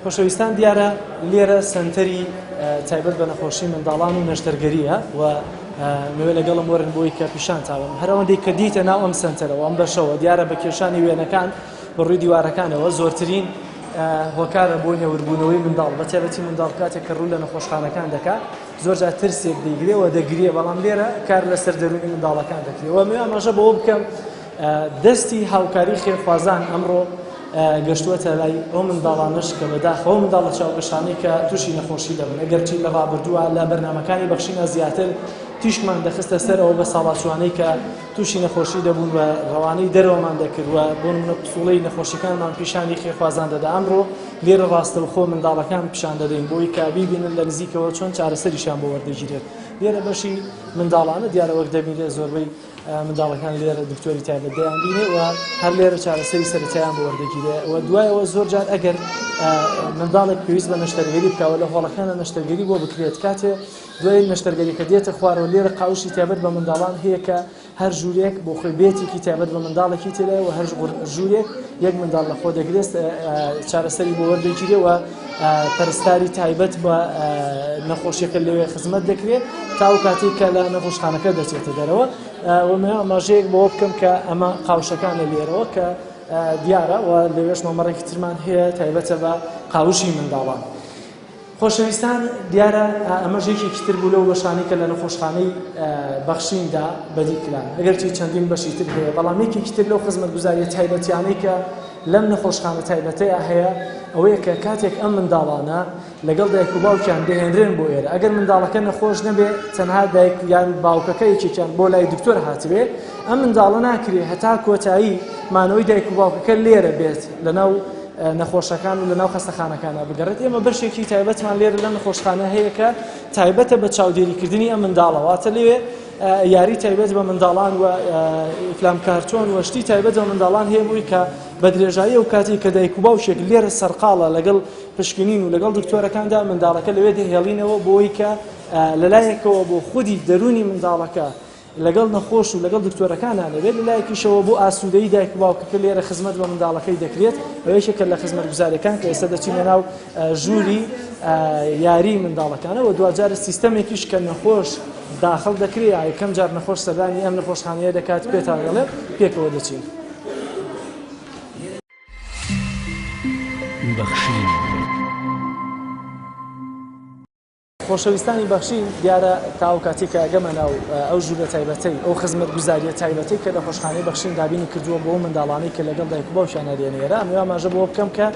خۆشەویستان دیارە لێرە سنتەری تایبەت بە نەخۆشی منداڵان و نەشتەرگەریە و نوێ لەگەڵم وەرن بۆی کە پیشان تاوم هەرەوەندەی کە دیتە ناو ئەم سنتەرەوە ئەم بەشەوە دیارە بە کێشانی وێنەکان بەڕووی دیوارەکانەوە زۆرترین هۆکارە بۆی نەوربوونەوەی منداڵ بە تایبەتی منداڵ کاتێک کە ڕوو لە نەخۆشخانەکان دەکات زۆرجار ترسێک دەیگرێەوە دەگرێ بەڵام لێرە کار لەسەر دەرونی منداڵەکان دەکرێتەوە ئەمەژە بەوە بکەم دەستی هاوکاری خێرخوازان ئەمڕۆ گەشتووەتە لای ئەو منداڵانش کە بەداخەوە منداڵە چاوگەشانەی کە تووشی نەخۆشی دەبن ئەگەرچی لە ڕابردووە لە بەرنامەکانی بەخشینە زیاتر تیشمان دەخستە سەرەوە بە ساڵاتوانەی کە تووشی نەخۆشی دەبوون بە ڕەوانەی دەرەوەمان دەکردووە بۆ منە پسوڵەی نەخۆشیەکانمان پیشانی خێرخوازان دەدا ئەمڕۆ لێرە ڕاستەوخۆ منداڵەکان پیشان دەدەین بۆی کە بیبینن لە نزیکەوە چۆن چارەسەریشان بۆ وەردەگیرێت. لێرە بەشی منداڵانە دیارە وەک دەبینێت زۆربەی منداڵەکان لێرە دکتۆری تایبەت دەیان بینێ و هەر لێرە چارەسەری سەرەتاییان بۆ وەردەگیرێت و دوایەوە زۆر جار ئەگەر منداڵێک پێویست بە نەشتەرگەری بکەوە لە هۆڵەکانە نەشتەرگەری بۆ بکرێت کاتێ دوای نەشتەرگەریکە دێتە خوارەوە لێرە قاوشی تایبەت بە منداڵان هەیە کە هەر ژوورێک بۆ خۆی بێتێکی تایبەت بە منداڵێکی تێدایە و هەر ژوورێک یەک منداڵ لە خۆ دەگرێت چارەسەری بۆ وەردەگیرێت و پەرستاری تایبەت بە نەخۆشیەکە لەوێ خزمەت دەکرێت تا و کاتێک کە لە نەخۆشخانەکە دەچێتە دەرەوە ماژەیەک بۆ بکەم کە ئەمە قاوشەکان لە لێرەوە کە دیارە و لەوێش مەمەڕێکی ترمان هەیە تایبەتە بە قاوشی منداڵان. خۆشەویستان دیارە ئەمەژێکێکی تر بوو لەو بەشانی کە لە نەخۆشخانەی بەخشیندا بەدیکران ئەگەرچی چەندین بەشی تر هەیە بەڵام یەکێکی تر لەو خزمەتگوزاریە تایبەتیانەی کە لەم نەخۆشخانە تایبەتەیە هەیە ئەوەیە کە کاتێک ئەم منداڵانە لەگەڵ دایک و باوکیان دەهێنرێن بۆ ئێرە ئەگەر منداڵەکە نەخۆش نەبێ تەنها دایک یان باوکەکە یەکێکیان بۆ لای دکتۆر هاتبێ ئەم منداڵە ناکرێ هەتا کۆتایی مانەوەی دایک و باوکەکە لێرە بێت لەناو نەخۆشەکان و لەناو خەستەخانەکانە بگەڕێت. ئێمە بەشێکی تایبەتمان لێرە لە نەخۆشخانە هەیە کە تایبەتە بە چاودێریکردنی ئەم منداڵەواتە لێوێ یاری تایبەت بە منداڵان و ئیفلام کارتۆن و شتی تایبەت بە منداڵان هەیە بووی کە بە درێژایی و کاتی کە دایک و باوشێک لێرە سەرقاڵە لەگەڵ پشکنین و لەگەڵ دکتۆرەکاندا منداڵەکە لەوێ دەهێڵینەوە بۆی کە لەلایەکەوە بۆ خودی دەرونی منداڵەکە لەگەڵ نەخۆش و لەگەڵ دکتۆرەکانان دەبێت لەلایەکیشەوە بۆ ئاسوودەیی دایک و باوکەکە لێرە خزمەت بە منداڵەکەی دەکرێت ئەوەیەکێکە لە خزمەتگوزاریەکان کە ئێستا دەچینە ناو ژووری یاری منداڵەکانەوە دوجار سیستەمێکیش کە نەخۆش داخل دەکرێت یەکەم جار نەخۆش سەردانی ئەم نەخۆشخانەیە دەکات پێتاگەڵێ پێکەوە دەچین. بەخشین. خۆشەویستانی بەخشین دیارە تاو کاتی کە ئەگەمەناو ئەو ژوورە تایبەتەی ئەو خزمەت گوزاریە تایبەتەی کە لە خۆشخانەی بەخشین دابینی کردووە بۆ منداڵانەی کە لەگەڵ دایک و باوکیان هەرێنێرە ئەمێ ئاماژە بۆ بکەم کە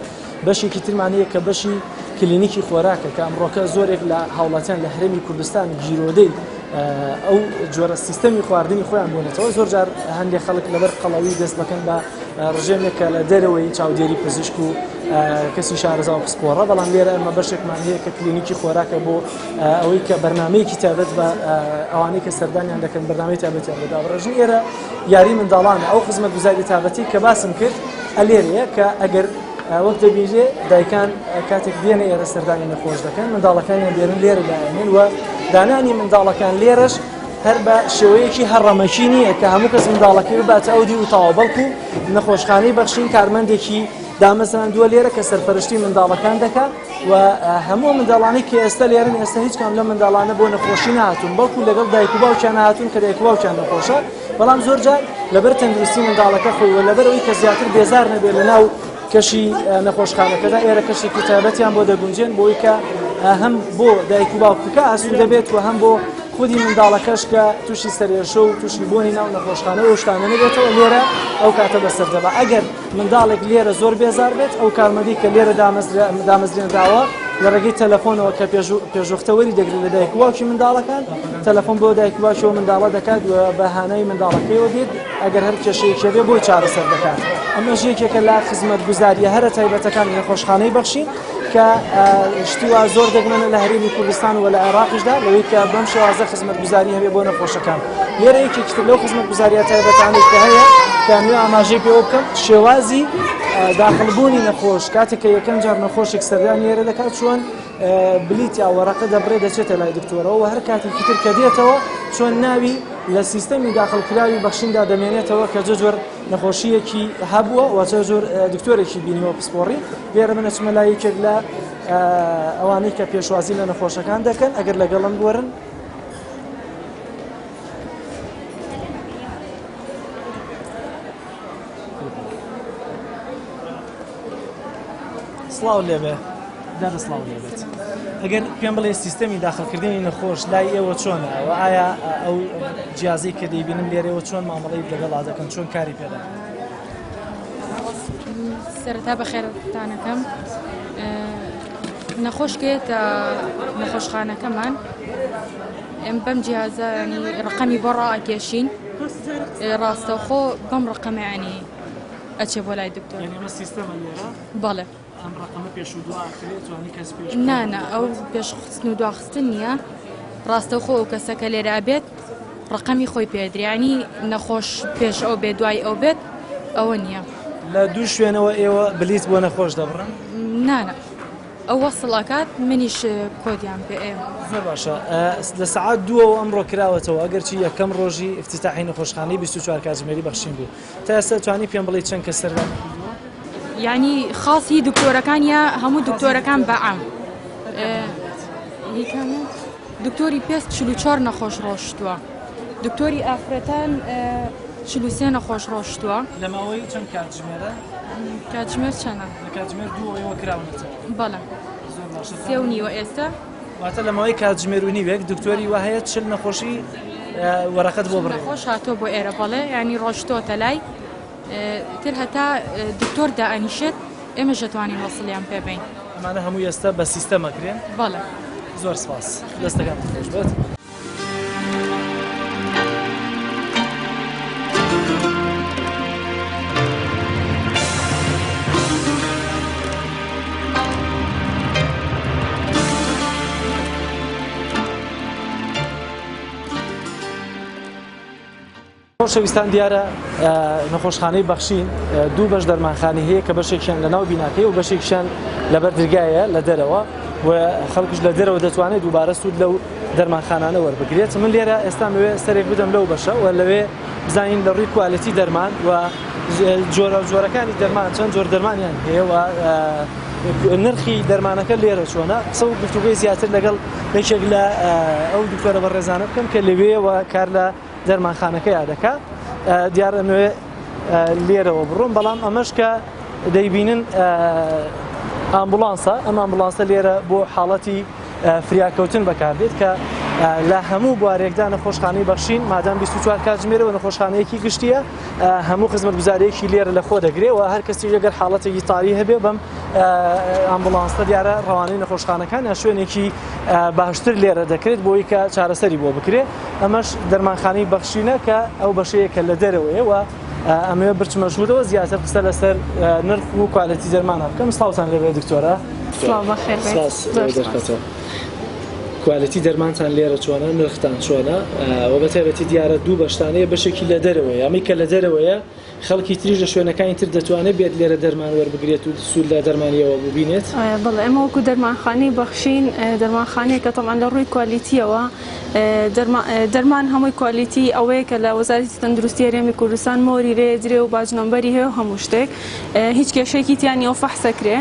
بەشێکی ترمانەیە کە بەشی کلینیکی خۆراکە کە ئەمڕۆکە زۆرێک لە هاوڵاتیان لە هەرێمی کوردستان گیرۆدەی ئەو جۆرە سیستەمی خواردنی خۆیان بوونێتەوە زۆر جار هەندێک خەڵک لەبەر قەڵەوی دەست بکەن بە ڕژێمێک کە لە دەرەوەی چاودێری پزیشک و کەسی شارەزا و پسپۆڕە بەڵام لێرە ئەمە بەشێکمان هەیە کە کلینیکی خۆراکە بۆ ئەوەی کە بەرنامەیەکی تایبەت بە ئەوانەی کە سەردانیان دەکەن بەرنامەی تایبەتیان بەدا بڕژن ئێرە یاری منداڵانە ئەو خزمەت گوزاری تایبەتی کە باسم کرد ئەلێرەیە کە ئەگەر وەک دەبیژێ دایکان کاتێک بێنە ئێرە سەردانی نەخۆش دەکەن منداڵەکانیان بێنن لێرە داێنن و دانانی منداڵەکان لێرەش هەر بە شێوەیەکی هەڕەمەکی نییە کە هەموو کەس منداڵەکەی بباتە ئەودی و تاوە بەڵکو نەخۆشخانەی بەخشین کارمەندێکی دامەزراندووە لێرە کە سەرپەرشتی منداڵەکان دەکات و هەموو منداڵانی کە ئێستا لێرن ئێستا هیچ کام لە منداڵانە بۆ نەخۆشی نهاتون بەڵکو لەگەڵ دایک و باوکیان هاتون کە دایک و باوکیان نەخۆشە بەڵام زۆر جار لەبەر تەندروستی منداڵەکە خۆی و لەبەر ئەوەی کە زیاتر بێزار نەبێت لەناو کەشی نەخۆشخانەکەدا ئێرە کەشێکی تایبەتیان بۆ دەگونجێن بۆی کە هەم بۆ دایک و باوکەکە ئاسوودە دەبێت و هەم بۆ خودی منداڵەکەش کە تووشی سەرێرشە و تووشی بۆنی ناو نەخۆشخانە و شتانە نبێتەوە لێرە ئەو کاتە بەسەردەبا ئەگەر منداڵێک لێرە زۆر بێزار بێت ئەو کارمەندی کە لێرە دامەزرێنراوە لە ڕێگەی تەلەفۆنەوە کە پێشوەختەوەری دەگرێت لە دایک و باوکی منداڵەکان تەلەفۆن بۆ دایک و باوکی و منداڵە دەکات و بەهانەی منداڵەکەیەوە دێت ئەگەر هەر کێشەیەکی بێ بۆی چارەسەر دەکات ئەمەش یەکێکە لە خزمەت گوزاریە هەرە تایبەتەکانی نەخۆشخانەی بەخشین کە شتیوا زۆر دەگمەنە لە هەرێمی کوردستان و لە عێراقیشدا لەوەی کە بەم شێوازە خزمەت گوزاری هەبێ بۆ نەخۆشەکان لێرە یەکێکتر لەو خزمەت گوزاریە تایبەتانەی کە هەیە کە نوێ ئاماژەی پێوە بکەم شێوازی داخڵبوونی نەخۆش کاتێک کە یەکەم جار نەخۆشێک سەردان لێرە دەکات چۆن بلیت یا وەرەقە دەبڕێ دەچێتە لای دکتۆرەوە و هەر کاتێکی تر کە دێتەوە چۆن ناوی لە سیستەمی داخڵکراوی بەخشیندا دەمێنێتەوە کە جۆر نەخۆشیەکی هەبووە و جۆر دکتۆرێکی بینیوە پسپۆڕی لێرە منە چمە لای یەکێک لە ئەوانەی کە پێشوازی لە نەخۆشەکان دەکەن ئەگەر لەگەڵم بوەرن سڵاو لێبێ دەرسڵاو لێبێت ئەگەر پێم بڵێ سیستەمی داخلکردنی نەخۆش لای ئێوە چۆنە و ئایا ئەو جیازەی کە دەیبینم لێرەوە چۆن مامەڵەی لەگەڵا دەکەن چۆن کاری پێدا سەرەتا بەخێرتانەکەم نەخۆشکێتە نەخۆشخانەکەمان ئەم بەم جیازە ینی ڕقەمی بۆ ڕائەکێشین ڕاستەوخۆ بەم ڕقەمەیانی ئەچێ بۆ لای دکتۆر سیستەمە لێرە بەڵێ ئەم ڕقەمە پێش و دواکرێت توانی کەس پێش نانە ئەو پێشخستن و دواخستن نییە ڕاستەوخۆ ئەو کەسەکە لێرە بێت ڕقەمی خۆی پێدرانی نەخۆش پێش ئەو بێت دوای ئەو بێت ئەوە نییە لە دوو شوێنەوە ئێوە بلیت بۆ نەخۆش دەبڕن نانە ئەو وەسڵەکات منیش کۆدیان پێ ئێوە زۆر باشە لە سەعات دووەوە ئەمڕۆ کراوەتەوە ئەگەرچی یەکەم ڕۆژی افتتاحی نەخۆشخانەی 24 کاتژمێری بەخشین بوو تا ئێستا توانی پێم بڵێ چەند کەس سەردان یعنی خاصی دکتۆرەکانە هەموو دکتۆرەکان بەعام دکتۆری پێست 44 نەخۆش ڕۆشتووە دکتۆری ئافرەتان 43 نەخۆش ڕۆشتووە لە ماوەی چەند کاتژمێرە کاتژمێر چەندە لە کاتژمێر دووەوە کراونەتەوە بەڵێ زۆر باشە 3:30 ئێستا واتە لە ماوەی کاتژمێر و نیوێک دکتۆری وا هەیە 40 نەخۆشی وەرەقەت بۆ بڕێ نەخۆش هاتۆ بۆ ئێرە بەڵێ ینی ڕۆشتۆتە لای تر هەتا دکتۆر دائەنیشێت ئێمە ژەتوانین وەسڵیان پێبین ئەمانە هەموو ئێستا بە سیستەمەکرێن بەڵێ زۆر سپاس دەستەکان خۆش بێت خۆشەویستان دیارە نەخۆشخانەی بەخشین دوو بەش دەرمانخانەی هەیە کە بەشێکیان لە ناو بیناکەی و بەشێکیان لەبەر دەرگایە لە دەرەوە و خەڵکش لە دەرەوە دەتوانێت دووبارە سوود لەو دەرمانخانانە وەربگرێت من لێرە ئێستا لەوێ سەرێک بدەم لەو بەشە و لەوێ بزانین لە ڕووی کوالیتی دەرمان و جۆرەکانی دەرمان چەند جۆر دەرمانیان هەیە و نرخی دەرمانەکە لێرە چۆنە قسە و گفتوگوی زیاتر لەگەڵ یەکێک لە ئەو دکتۆرە بەڕێزانە بکەم کە لەوێەوە کار لە دەرمانخانەکە یادەکە دیارە نوێ لێرەوە بڕۆم بەڵام ئەمەش کە دەیبینن ئامبولانسە ئەم ئامبولانسە لێرە بۆ حاڵەتی فریاکەوتن بەکاردێت کە لە هەموو بوارێکدا نەخۆشخانەی بەخشین مادام 24 کاتژمێرەوە نەخۆشخانەیەکی گشتیە هەموو خزمەتگوزاریەکی لێرە لە خۆ دەگرێت و هەر کەسی لەگەر حاڵەتێکی تاڵی هەبێ بەم ئامبولانسە دیارە ڕەوانەی نەخۆشخانەکان شوێنێکی باشتر لێرە دەکرێت بۆی کە چارەسەری بۆ بکرێت ئەمەش دەرمانخانەی بەخشینە کە ئەو بەشەیەکە لە دەرەوەیە و ئەمێ برچمەژوورەوە زیاتر قسە لەسەر نرخ و کوالەتی دەرمانە بکەم. سڵاوتان لەبێ دکتۆرە. کوالەتی دەرمانتان لێرە چۆنە نرختان چۆنە و بە تایبەتی دیارە دوو بەشتانەیە بەشێکی لە دەرەوەیە ئەمەی کە لە دەرەوەیە خەڵکی تریش لە شوێنەکانی تر دەتوانێت بێت لێرە دەرمان وەربگرێت و سوود لە دەرمانیەوە ببینێت. بەڵێ ئەمە وەکو دەرمانخانەی بەخشین دەرمانخانەیە کە تەمان لە ڕووی کوالیتیەوە دەرمان هەمووی کوالیتی ئەوەیە کە لە وەزارەتی تەندروستی هەرێمی کوردستان مۆری رێدرێ و باجنەمبەری هەیە هەموو شتێک هیچ کێشەیەکی تیانیەوە فەحسەکرێ.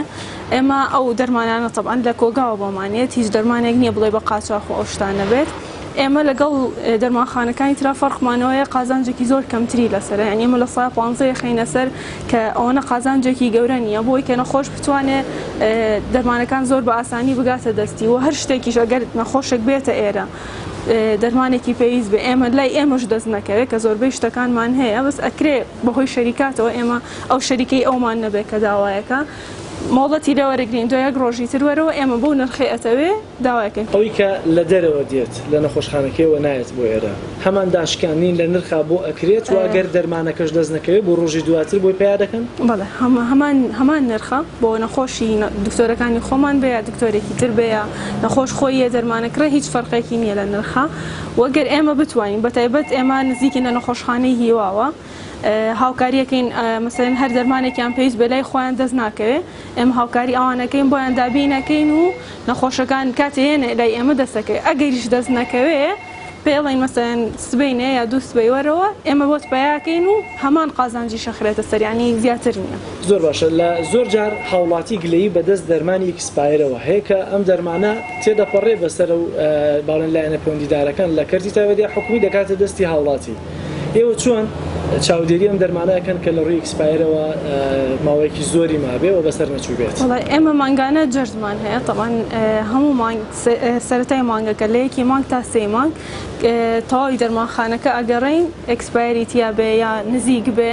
ئێمە ئەو دەرمانانە تەبعاً لە کۆگاوە بۆمانێت هیچ دەرمانێک نییە بڵێ بە قاچاق و ئەو شتانە بێت. ئێمە لەگەڵ دەرمانخانەکانی ترا فەرقمانەوەیە قازانجێکی زۆر کەمتری لەسەر یعنی ئێمە لە 115 خینە سەر کە ئەوەنە قازانجێکی گەورە نییە بۆی کە نەخۆش بتوانێت دەرمانەکان زۆر بە ئاسانی بگاتە دەستی و هەر شتێکیش ئەگەر نەخۆشێک بێتە ئێرە دەرمانێکی پێویست بێ ئێمە لای ئێمەش دەست نەکەوێت کە زۆربەی شتەکانمان هەیە بەس ئەکرێ بەهۆی شەریکاتەوە ئێمە ئەو شەریکەی ئەومان نەبێت کە داوایەکە مۆڵەتی لەوەرەگرین دو یەک ڕۆژی تروەرەوە ئێمە بۆ نرخی ئەتەوێ داواکەین. ئەوی کە لە دەرەوە دێت لە نەخۆشخانەکەیەوە نایەت بۆ ئێرە هەمان داشکاندین لە نرخا بۆ ئەکرێت و ئەگەر دەرمانەکەش دەست نەکەوێت بۆ ڕۆژی دواتر بۆی پیا دەکەن. بەڵێ هەمان نرخە بۆ نەخۆشی دکتۆرەکانی خۆمان بێ یا دکتۆرێکی تر بێ یا نەخۆش خۆی دەرمانەکرە هیچ فەرقێکی نییە لە نرخە وەگەر ئێمە بتوانین بەتایبەت ئێمە نزیکین لە نەخۆشخانەی هیواوە هاوکاریەکەین مەسەڵەن هەر دەرمانێکیان پێویست بە لای خۆیان دەست ناکەوێت ئێمە هاوکاری ئەوانەکەین بۆیان دابینەکەین و نەخۆشەکان کاتێنێ لای ئێمە دەستەکەوێت ئەگەریش دەست نەکەوێت پێڵین مەسەڵەن سبەینێ یا دوو سبەی وەرەوە ئێمە بۆت پیاکەین و هەمان قازانجی شەخرێتە سەریانی زیاتر نییە. زۆر باشە لە زۆر جار هاوڵاتی گلەیی بەدەست دەرمانی ئەکسپایرەوە هەیە کە ئەم دەرمانە تێدەپەڕێ بەسەر و باڵێن لایەنە پەیوەندیدارەکان لە کەرتی تایبەتی حکومی دەکاتە دەستی هاوڵاتی. ئێوە چۆن چاودێری ئەم دەرمانەکەن کە لە ڕووی ئەکسپایرەوە ماوەیەکی زۆری مابێ و بەسەر نەچوو بێت؟ ئێمە مانگانە جەرزمان هەیە تەبەن هەموو سەرەتای مانگەکە لە یەکی مانگ تا سێ مانگ تەواوی دەرمانخانەکە ئەگەڕین ئەکسپایریتیا بێ یا نزیک بێ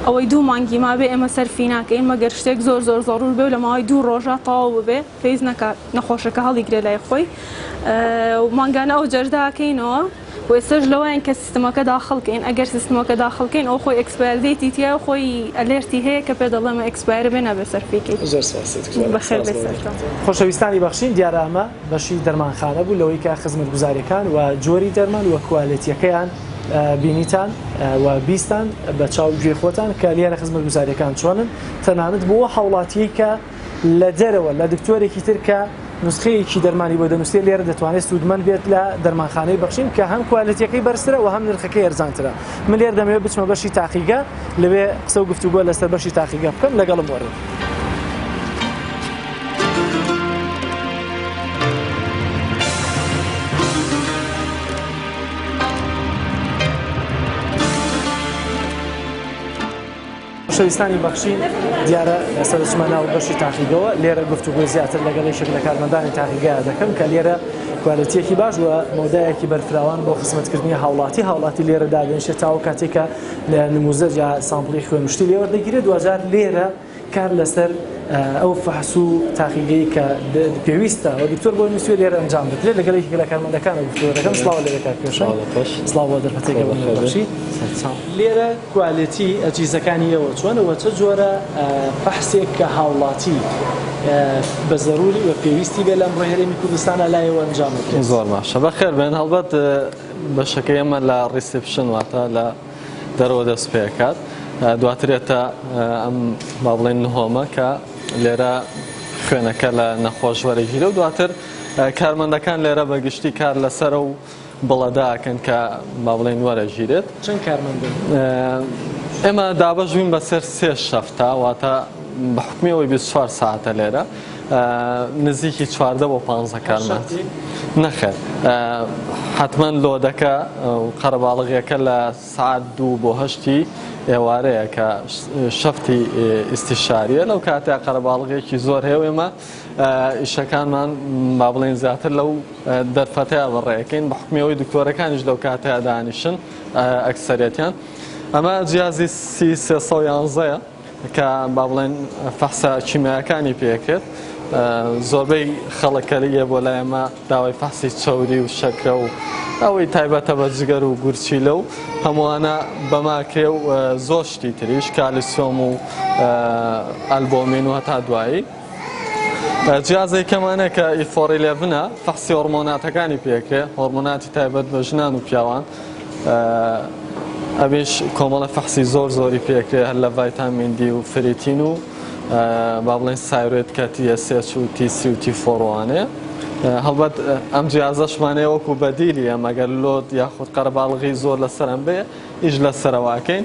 ئەوەی دوو مانگی مابێ ئێمە سەرفی ناکەین مەگەر شتێک زۆر زۆرور بێ و لە ماوەی دوو ڕۆژە تەواو ببێ پێویست نەکات نەخۆشەکە هەڵیگرێ لای خۆی مانگانە ئەو جەرداکەینەوە و ئێستاش لەوەیان کە سیستمەکە داخڵکەین ئەگەر سیستمەکە داخڵکەین ئەو خۆی ئەکسپایردێتی تیا خۆی ئەلێرتی هەیە کە پێ دەڵێمە ئەکسپایر بێ نەبێ سەرفیکەیت. زۆر سپاس بەخێر بێت. خۆشەویستانی بەخشین دیارە ئەمە بەشی دەرمانخانە بوو لەوەی کە خزمەتگوزاریەکان و جۆری دەرمان و کوالەتیەکەیان بینیتان و بیستان بە چاو گوێ خۆتان کە لێرە خزمەتگوزاریەکان چۆنن تەنانەت بۆ هاوڵاتی کە لە دەرەوە لە دکتۆرێکی تر کە نسخەیەکی دەرمانی بۆ دەنووسێت لێرە دەتوانێت سوودمەند بێت لە دەرمانخانەی بەخشین کە هەم کوالەتیەکەی بەرزترە و هەم نرخەکەی ئەرزانترە. من لێرە دەمەوێت بچمە بەشی تاقیگە لەوێ قسە و گفتوگۆ لەسەر بەشی تاقیگە بکەم لەگەڵم وەرن. خۆشەویستانی بەخشین دیارە سەرچمە ناو بەشی تاقیگەوە لێرە گفتوگۆی زیاتر لەگەڵ یەکێک لە کارمەندانی تاقیگایە دەکەم کە لێرە کوالەتیەکی باش و مۆدایەکی بەرفراوان بۆ خزمەتکردنی هاوڵاتی لێرە دابێنشێت تاو کاتێکە لە نموزە یا سامپڵی خوێنوشتی لێوەردەگیرێت دوجار لێرە کار لەسەر ئەو فەحس و تاقیگەی کە پێویستە و دکتۆر بۆ نووسێ لێرە ئەنجام بدرێت لەگەڵ یەکێک لە کارمەندەکانە گفتوگۆ دەکەم. سڵاو لێرە کارپێشە. سڵاو بۆ دەرفەتێکە بەخشی. لێرە کوالەتی ئەجیزەکانی ئەوە چۆنەوە چه جۆرە فەحسێک کە هاوڵاتی بە ضروری و پێویستی بێ لەم ڕێی هەرێمی کوردستانە لایەوە ئەنجام بدرێت؟ زۆر باشە بەخێر بێن هەڵبەت بەشەکەی ئێمە لە ڕیسپشن واتە لە دەرەوە دەست پێکات دواترێتە ئەم با بڵێن نهۆمە کە لێرە خوێنەکە لە نەخۆش وەرەگیرە و دواتر کارمەندەکان لێرە بەگشتی کار لەسەرە و بڵەداکەن کە با بڵێن وەرەگیرێت. چەند کارمەندن؟ ئێمە دابەش بووین بەسەر 3 شەفتە واتە بە حکمیەوەی 24 ساعتە لێرە نزیکی 14 بۆ 15 کارمەند نەخێر حتمما لۆدەکە و قەرەباڵغیەکە لە سعات 2 بۆ 8 ئێوارەیە کە شەفتی ئیستیشاریە لەو کاتێک قەرەباڵغێکی زۆر هەیە ئێمە ئیشەکانمان با بڵێن زیاتر لەو دەرفەتەیە بەڕێەکەین بە حکمیەوەی دکتۆرەکانیش لەو کاتەیە دانیشن ئەکسەرەتیان ئەمە جیازی C311ە کە با بڵێن فەحسە کیمیاکانی پێکرێت زۆربەی خەڵکەریە بۆ لای ئێمە داوای فەحسی چەوری و شەکرە و ئەوەی تایبەتە بە جگەر و گورچی لەو هەمووانە بەماکرێ و زۆر شتی تریش کالیسیۆم و ئەلبۆمین و هەتا دوایی جیازەی کەمانە کە ئیفۆڕیلێڤنە فەحسی هۆرمۆناتەکانی پێکرێ هۆرمۆناتی تایبەت بە ژنان و پیاوان ئەویش کۆمەڵە فەحسی زۆری پێکرێ هەر لە ڤایتامین دی و فریتین و با بڵێن سایرێت کە TSH و TC و T4وانێ هەڵبەت ئەم جیازەشمانەیە وەکو بەدیلی ئەمەگەر لۆت یاخود قەرەباڵغی زۆر لەسەرم بێ ئیش لەسەرەواکەین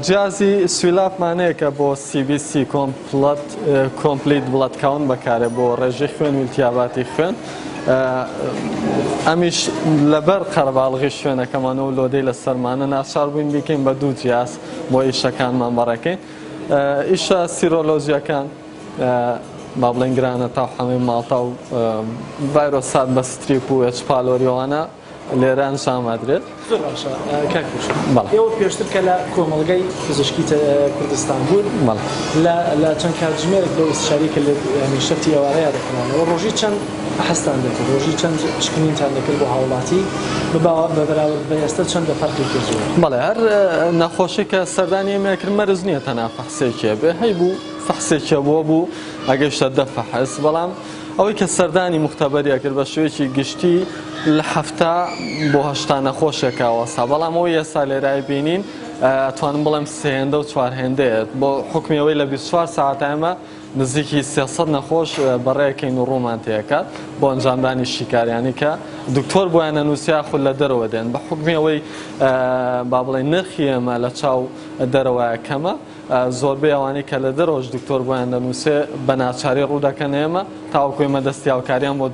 جیازی سویلاپمانەیە کە بۆ CBC کۆمپلیت بڵەد کاون بەکارێ بۆ ڕێژەی خوێن و التیاباتی خوێن ئەمیش لەبەر قەرەباڵغی شوێنەکەمانە و لۆدەی لەسەرمانە ناچار بووین بیکەین بە 2 جیاز بۆ ئیشەکانمان بەڕێکەین ئیشە سیرۆلۆژیەکان با بڵێن گرانە تا هەمەی ماڵتا و ڤایرۆسات بە ستریپ و H پالۆریۆوانە لێرە ئەنجامەدرێت زۆر باشە کاکوش ئێوە پێشتر کە لە کۆمەڵگەی پزیشکی کوردستان بوون لە چەند کاتژمێرێک لەو ئیستیشاری کە لە شەفتی ئێوارەیە دەکەنەوە ڕۆژی چەند هەستان دەکرد ڕۆژی چەند شکنینتان دەکرد بۆ هاوڵاتی بە بەراورد بە ئێستا چەندە فەرقی کردووە بەڵێ هەر نەخۆشی کە سەردانی ئێمەکرد مەرز نییە تەنها فەحسێکێ بێ هەی بوو فەحسێکە بوو ئەگەیشتە 10 فەحس بەڵام ئەوەی کە سەردانی مختبەریە کرد بە شوێکی گشتی لە 7 بۆ 8 نەخۆشێکاوەسا بەڵام ئەوەی ئێستا لێرای بینین ئەتوانم بڵێم 3 هێندە و 4 هێندەیە بۆ حکمیەوەی لە 24 ساعتایمە نزیکی 300 نەخۆش بەڕێەکەین و ڕوومان تێکات بۆ ئەنجامدانی شیکاریانی کە دکتۆر بۆیان نووسیا خود لە دەرەوە دێن بە حکمیەوەی با بڵێن نرخی ئێمە لە چاو دەرەوەیە کەمە زۆربەی ئەوانەی کە لە دەرۆژ دکتۆر بۆیان دەنووسێ بە ناچاری ڕوودەکەن ئێمە تاوەکو ئێمە دەستیاوکاریان بۆ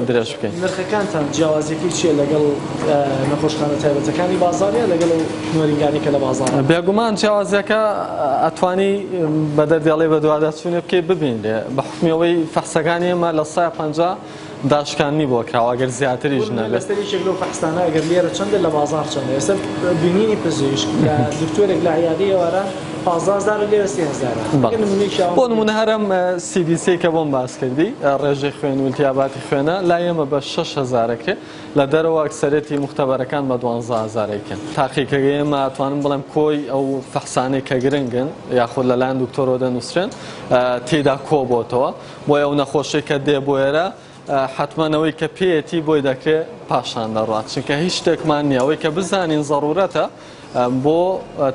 درێژ بکەین نرخەکانتان جیاوازیەکەی چیە لەگەڵ نەخۆشخانە تایبەتەکانی بازاریە لەگەڵ نوێرینگانی کە لە بازار بێگومان جیاوازیەکە ئەتوانی بە دەردێڵێ بە دووادەچوونێ بکەی ببین لێ بە حکمیەوەی فەحسەکانی ئێمە لە 150 داشکانی بۆ کراوە ئەگەر زیاتریش نەبێت لەستەریشێک لەو فەحستانە ئەگەر لێرە چەندە لە بازار چەندە ئێستا بینینی پزیشک لە دکتۆرێک لە عیادی ئێوارە 15,000 لێرە 30,000 بۆ نمونە هەرم CBC کە بۆم باس کردی ڕێژەی خوێن و التیاباتی خوێنە لای ئێمە بە 6,000 لە دەرەوە ئەکسەرێتی مختبەرەکان بە 12,000 تاقیکەگە ئێمە ئەتوانم بڵێم کۆی ئەو فەحسانەی کە گرنگن یاخود لەلایەن دکتۆرۆ دەنووسرێن تێدا کۆ بۆتەوە بۆ ئەو نەخۆشی کە دێ بۆ ئێرە حتممەەوەی کە پێەتی بۆی دەکرێت پاشان دەڕات چونکە هیچ شتێکمان نییە ئەوەی کە بزانین ضرورەتە بۆ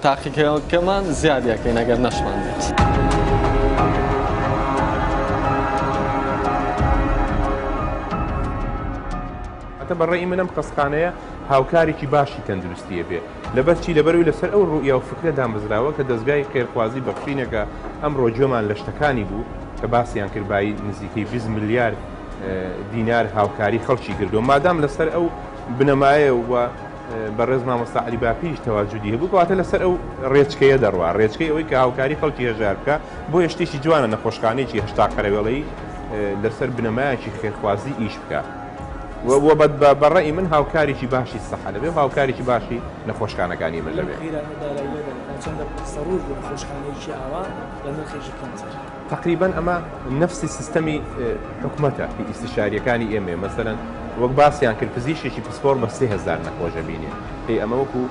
تاقیکەکەمان زیادیەکەین ئەگەر نەشمان بێت. بەڕێی منم قەسخانەیە هاوکارێکی باشی تەندروستیە بێ لەبەرچی لەبەروی لەسەر ئەو ڕوئیا و فکرە دامەزراوە کە دەستگای خێرخوازی بەخشینەکە ئەم ڕۆژۆمان لە شتەکانی بوو کە باسییان کردبایی نزیکەی 20 میلیارد دینار هاوکاری خەڵکی کردو مادام لەسەر ئەو بنەمایە و بەڕێز مامۆستا عەلی باپیش تەواجودی هەبوو کەواتە لەسەر ئەو ڕێچکەیە دەڕوا ڕێچکەی ئەوەی کە هاوکاری خەڵکی هەژار بکە بۆ هێشتێکی جوانە نەخۆشخانەیەکی هەشتا قەرەوێڵەی لەسەر بنەمایەکی خێرخوازی ئیش بکە بەڕێی من هاوکارێکی باشی سەحە لەبێ هاوکارێکی باشی نەخۆشخانەکانی من لەبێ تقریبا ئەمە نفسی سیستەمی حکومەتە ئیستیشاریەکانی ئێمە مەسەرەن وەک باسییان کرد پزیشێکی پسپۆر بە 30,000 نەخۆشە بینێ پێی ئەمە وەکو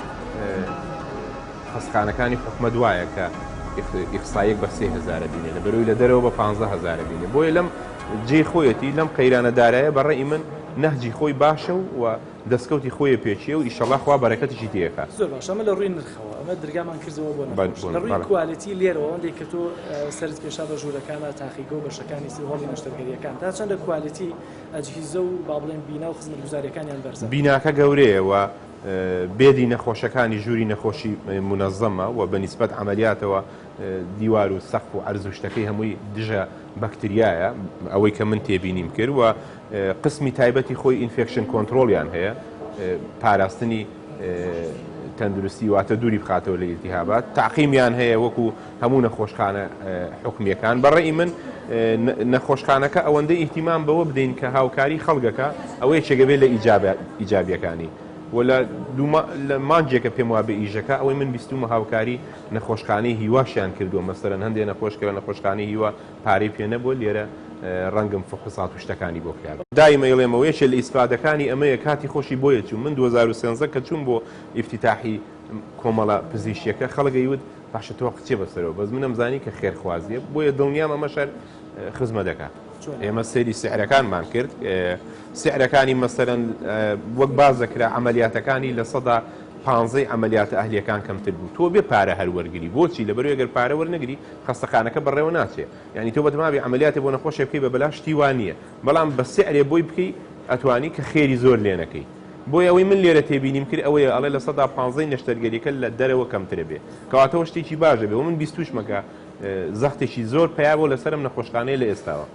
خەستخانەکانی حکومەت وایە کە ئیخسایەک بە 30,000 بینێ لە بەروی لە دەرەوە بە 15,000 بینێ بۆیە لەم جێ خۆیەتی لەم قەیرانەدارایە بەڕێی من نەهجی خۆی باشە و دەستکەوتی خۆی پێچیە و ئیشەڵا خوا بەرەکەتیشی تێکە زۆر باش ئەمە لە ڕووی نرخەوە ئەمە دەرگامان کردەوە بۆ لە ڕووی کوالیتی لێرەوە ئەوەندەی کە تۆ سەرت کێشا بە ژوورەکانە تاقیگە و بەشەکانی هۆڵی نەشتەرگەریەکان تا چەندە کوالیتی ئەجهیزە و با بڵێن بینا و خزمەتگوزاریەکانیان بەرزە بیناکە گەورەیە و بێدی نەخۆشەکانی ژووری نەخۆشی منەظەمە و بە نیسبەت عملیاتەوە دیوار و سەقف و عەرز و شتەکەی هەمووی دژە بەکتریایە ئەوەی کە من تێبینیم کرد و قسمی تایبەتی خۆی ئینفێکشن کۆنتترۆلیان هەیە پاراستنی تەندروستی واتە دووری بخاتەوە لە ئیلتیهابات تاقیمیان هەیە وەکو هەموو نەخۆشخانە حکومیەکان بەڕێی من نەخۆشخانەکە ئەوەندەی ئیحتیمام بەوە بدەین کە هاوکاری خەڵگەکە ئەوەیە چێگەبێت لە ئیجابیەکانی و لە مانجێکە پێم وابێ ئیژەکە ئەوەی من بیستومە هاوکاری نەخۆشخانەی هیواشیان کردووە مەسەرەن هەندێک نەخۆشکەوە نەخۆشخانەی هیوە پارەی پێ نەبووە لێرە ڕەنگم فحوسات و شتەکانی بۆ کرد دایمە ئێڵێمەوەیەکە لە ئیسپادەکانی ئەمەیە کاتی خۆشی بۆیە چوون من 2013 کە چوون بۆ ئیفتتاحی کۆمەڵە پزیشکیەکە خەڵگەی وت باشە تۆ قچێ بەسەرەوە بەس منم زانی کە خێرخوازیە بۆیە دڵنیام ئەمە شەر خزمە دەکات ئێمە سەیری سعرەکانمان کرد سعرەکانی مەسەرەن وەک باز دەکرا عەمەلیاتەکانی لە سەدا 15 عملیاتە ئەهلیەکان کەمتر بوو تۆ بێ پارە هەروەرگری بۆچی لەبەرەوەی ئەگەر پارە وەرنەگری خەستەخانەکە بەڕێوە ناچێت یعنی تۆ بەتەماوی عملیاتێ بۆ نەخۆشە بکەی بە بەلاش تیوان نییە بەڵام بە سعرێ بۆی بکەی ئەتوانی کە خێری زۆر لێنەکەی بۆی ئەوەی من لێرە تێبینیم کرد ئەوەیە ئەڵێ لە سەدا 15 نەشتەرگەریەکە لە دەرەوە کەمترە بێ کەواتەوە شتێکی باشە بێ و من بیستوشمەکە زەختێکی زۆر پیا بۆ لەسەرم نەخۆشخانەیە لە ئێستاوە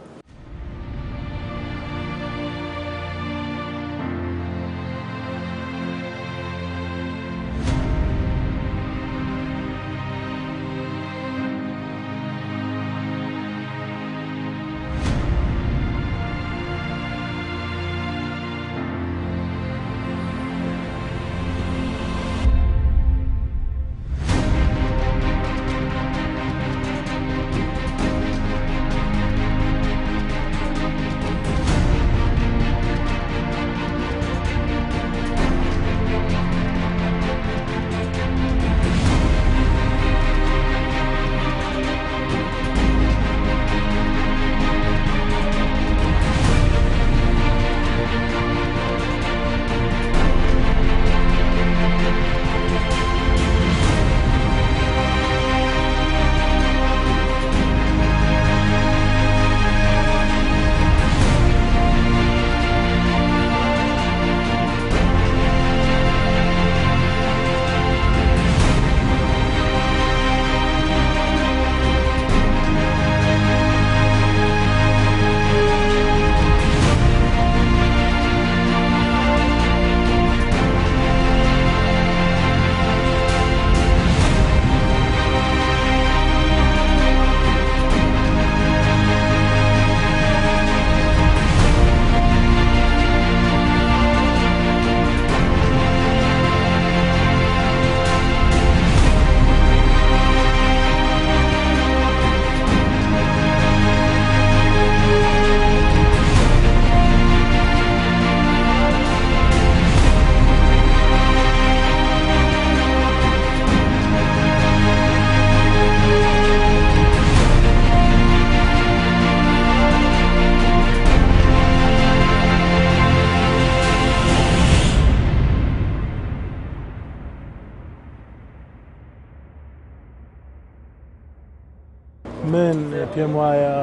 من پێم وایە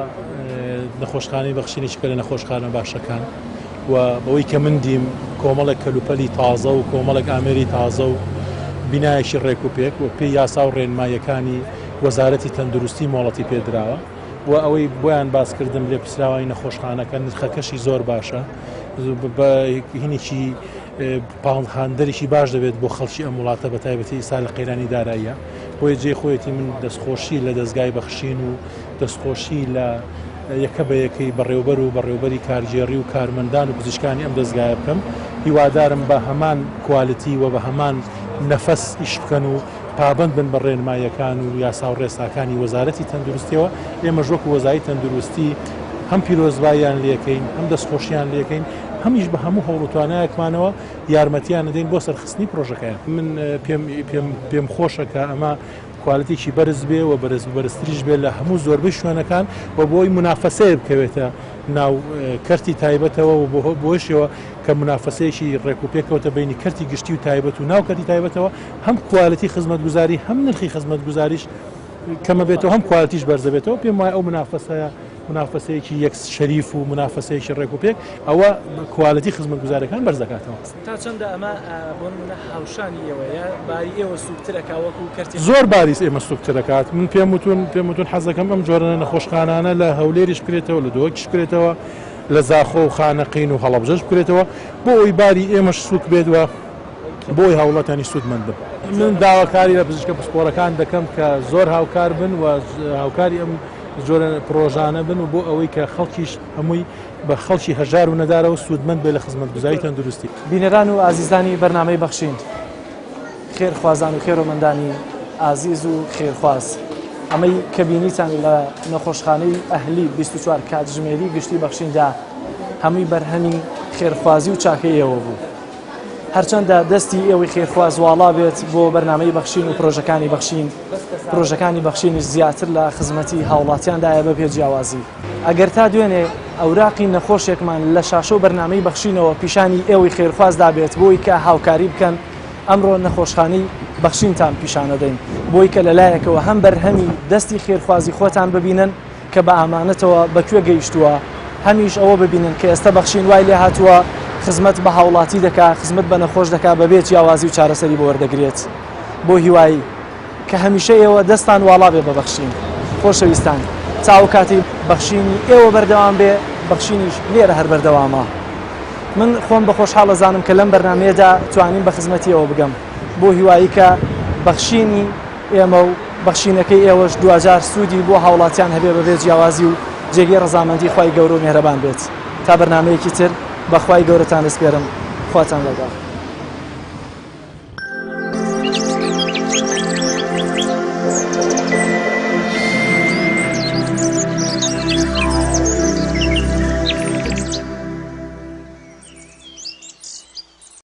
نەخۆشخانەی بەخشینێکی کە لە نەخۆشخانە باشەکان و بەوەی کە من دیم کۆمەڵێک کەلوپەلی تازە و کۆمەڵێک ئامێری تازە و بینایەکی ڕێک و پێک و پێی یاسا و ڕێنماییەکانی وەزارەتی تەندروستی مۆڵەتی پێدراوە و ئەوەی بۆیان باسکردم لێ پرسراوی نەخۆشخانەکە نرخەکەشی زۆر باشە بە هینێکی پاڵهاندەرێکی باش دەبێت بۆ خەڵکی ئەم وڵاتە بە تایبەتی ئیسا لە قەیرانی داراییە بۆیە جێ خۆیەتی من دەستخۆشی لە دەستگای بەخشین و دەستخۆشی لە یەکە بە یەکەی بەڕێوبەر و بەڕێوبەری کارژێڕی و کارمەندان و پزیشکانی ئەم دەستگایە بکەم هیوادارم بە هەمان کوالیتی و بە هەمان نەفەس ئیش بکەن و پابند بن بە ڕێنماییەکان و یاسا و ڕێساکانی وەزارەتی تەندروستیەوە ئێمە ژۆک وەزارەتی تەندروستی هەم پیرۆزباییان لێکەین هەم دەستخۆشییان لێکەین هەمیش بە هەموو هەوڵوتوانایەکمانەوە یارمەتیان دەین بۆ سەرخستنی پرۆژەکەیان من پێم خۆشە کە ئەمە کوالیتیی بەرز بێ و بەرزتریش بێت لە هەموو زۆربەی شوێنەکان و بۆی منافەسەیە بکەوێتە ناو کەرتی تایبەتەوە و بۆشەوە کە منافەسەیەکی ڕێکوپێکەوەتە بینی کەرتی گشتی و تایبەت و ناو کەرتی تایبەتەوە هەم کوالیتی خزمەتگوزاری هەم نرخی خزمەتگوزاریش کەمە بێتەوە هەم کوالیتیش بەرزە بێتەوە پێم وایە ئەو منافەسەیە منافسەیەکی یەک شەریف و منافسەیەکی ڕێک و پێک ئەوە کواڵەتی خزمەتگوزارەکان بەرز دەکاتەوە. تا چەندە ئەمە بۆ منە هاوشانی ئێوەیە باری ئێوە سوکترەکە وەکو کەرتی زۆر باریس ئێمە سوکترەکات من پێم وتون حەزەکەم ئەم جۆرە نەخۆشخانانە لە هەولێریش بکرێتەوە لە دۆکیش بکرێتەوە لە زاخۆ و خانەقین و هەڵەبژەش بکرێتەوە بۆ ئەوی باری ئێمەش سوک بێتەوە بۆی هاوڵاتانی سوودمەند بن. من داواکاری لە پزیشکە پسپۆرەکان دەکەم کە زۆر هاوکار بن و هاوکاری ئەم زۆرە پرۆژانە بن و بۆ ئەوەی کە خەڵکیش هەمووی بە خەڵکی هەژار و نەدارەوە سوودمەند بێ لە خزمەتگوزاری تەندروستی. بینەران و ئازیزانی بەرنامەی بەخشین خێرخوازان و خێرۆمەندانی ئازیز و خێرخواز ئەمەی کە بینیتان لە نەخۆشخانەی ئەهلی 24 کاتژمێری گشتی بەخشیندا هەمووی بەرهەمی خێرخوازی و چاکەیەوە بوو. هەرچەندە دەستی ئێوەی خێرخوازواڵا بێت بۆ بەرنامەی بەخشین و پرۆژەکانی بەخشینی زیاتر لە خزمەتی هاوڵاتیاندایە بە پێجیاوازی. ئەگەر تا دوێنێ ئەوراقی نەخۆشێکمان لە شاشە و بەرنامەی بەخشینەوە پیشانی ئێوەی خێرخوازدا بێت بۆی کە هاوکاری بکەن ئەمڕۆ نەخۆشخانەی بەخشینتان پیشانەدەین بۆی کە لەلایەکەوە هەم بەرهەمی دەستی خێرخوازی خۆتان ببینن کە بە ئامانەتەوە بەکوێ گەیشتووە هەمیش ئەوە ببینن کە ئێستا بەخشین وای لێ هاتووە خزمەت بە هاوڵاتی دەکا خزمەت بە نەخۆش دەکا بەبێت یاوازی و چارەسەری بۆ وەردەگرێت بۆ هیوایی کە هەمیشە ئێوە دەستان واڵا بێ بە بەخشین. خۆشەویستان چاو کاتی بەخشینی ئێوە بەردەوام بێ بەخشینیش لێرە هەر بەردەوامە. من خۆم بە خۆشحاڵە زانم کە لەم بەرنامەیەدا توانیم بە خزمەتیەوە بگەم بۆ هیوایی کە بەخشینی ئێمە و بەخشینەکەی ئێوەش دوجار سوودی بۆ هاوڵاتیان هەبێ بەبێ جیاوازی و جێگەی ڕەزامەندی خوای گەورە و مێهرەبان بێت. تا بەرنامەیەکی تر بەخوای گەورەتان دەسپێرم. خواتان لەگەڵ.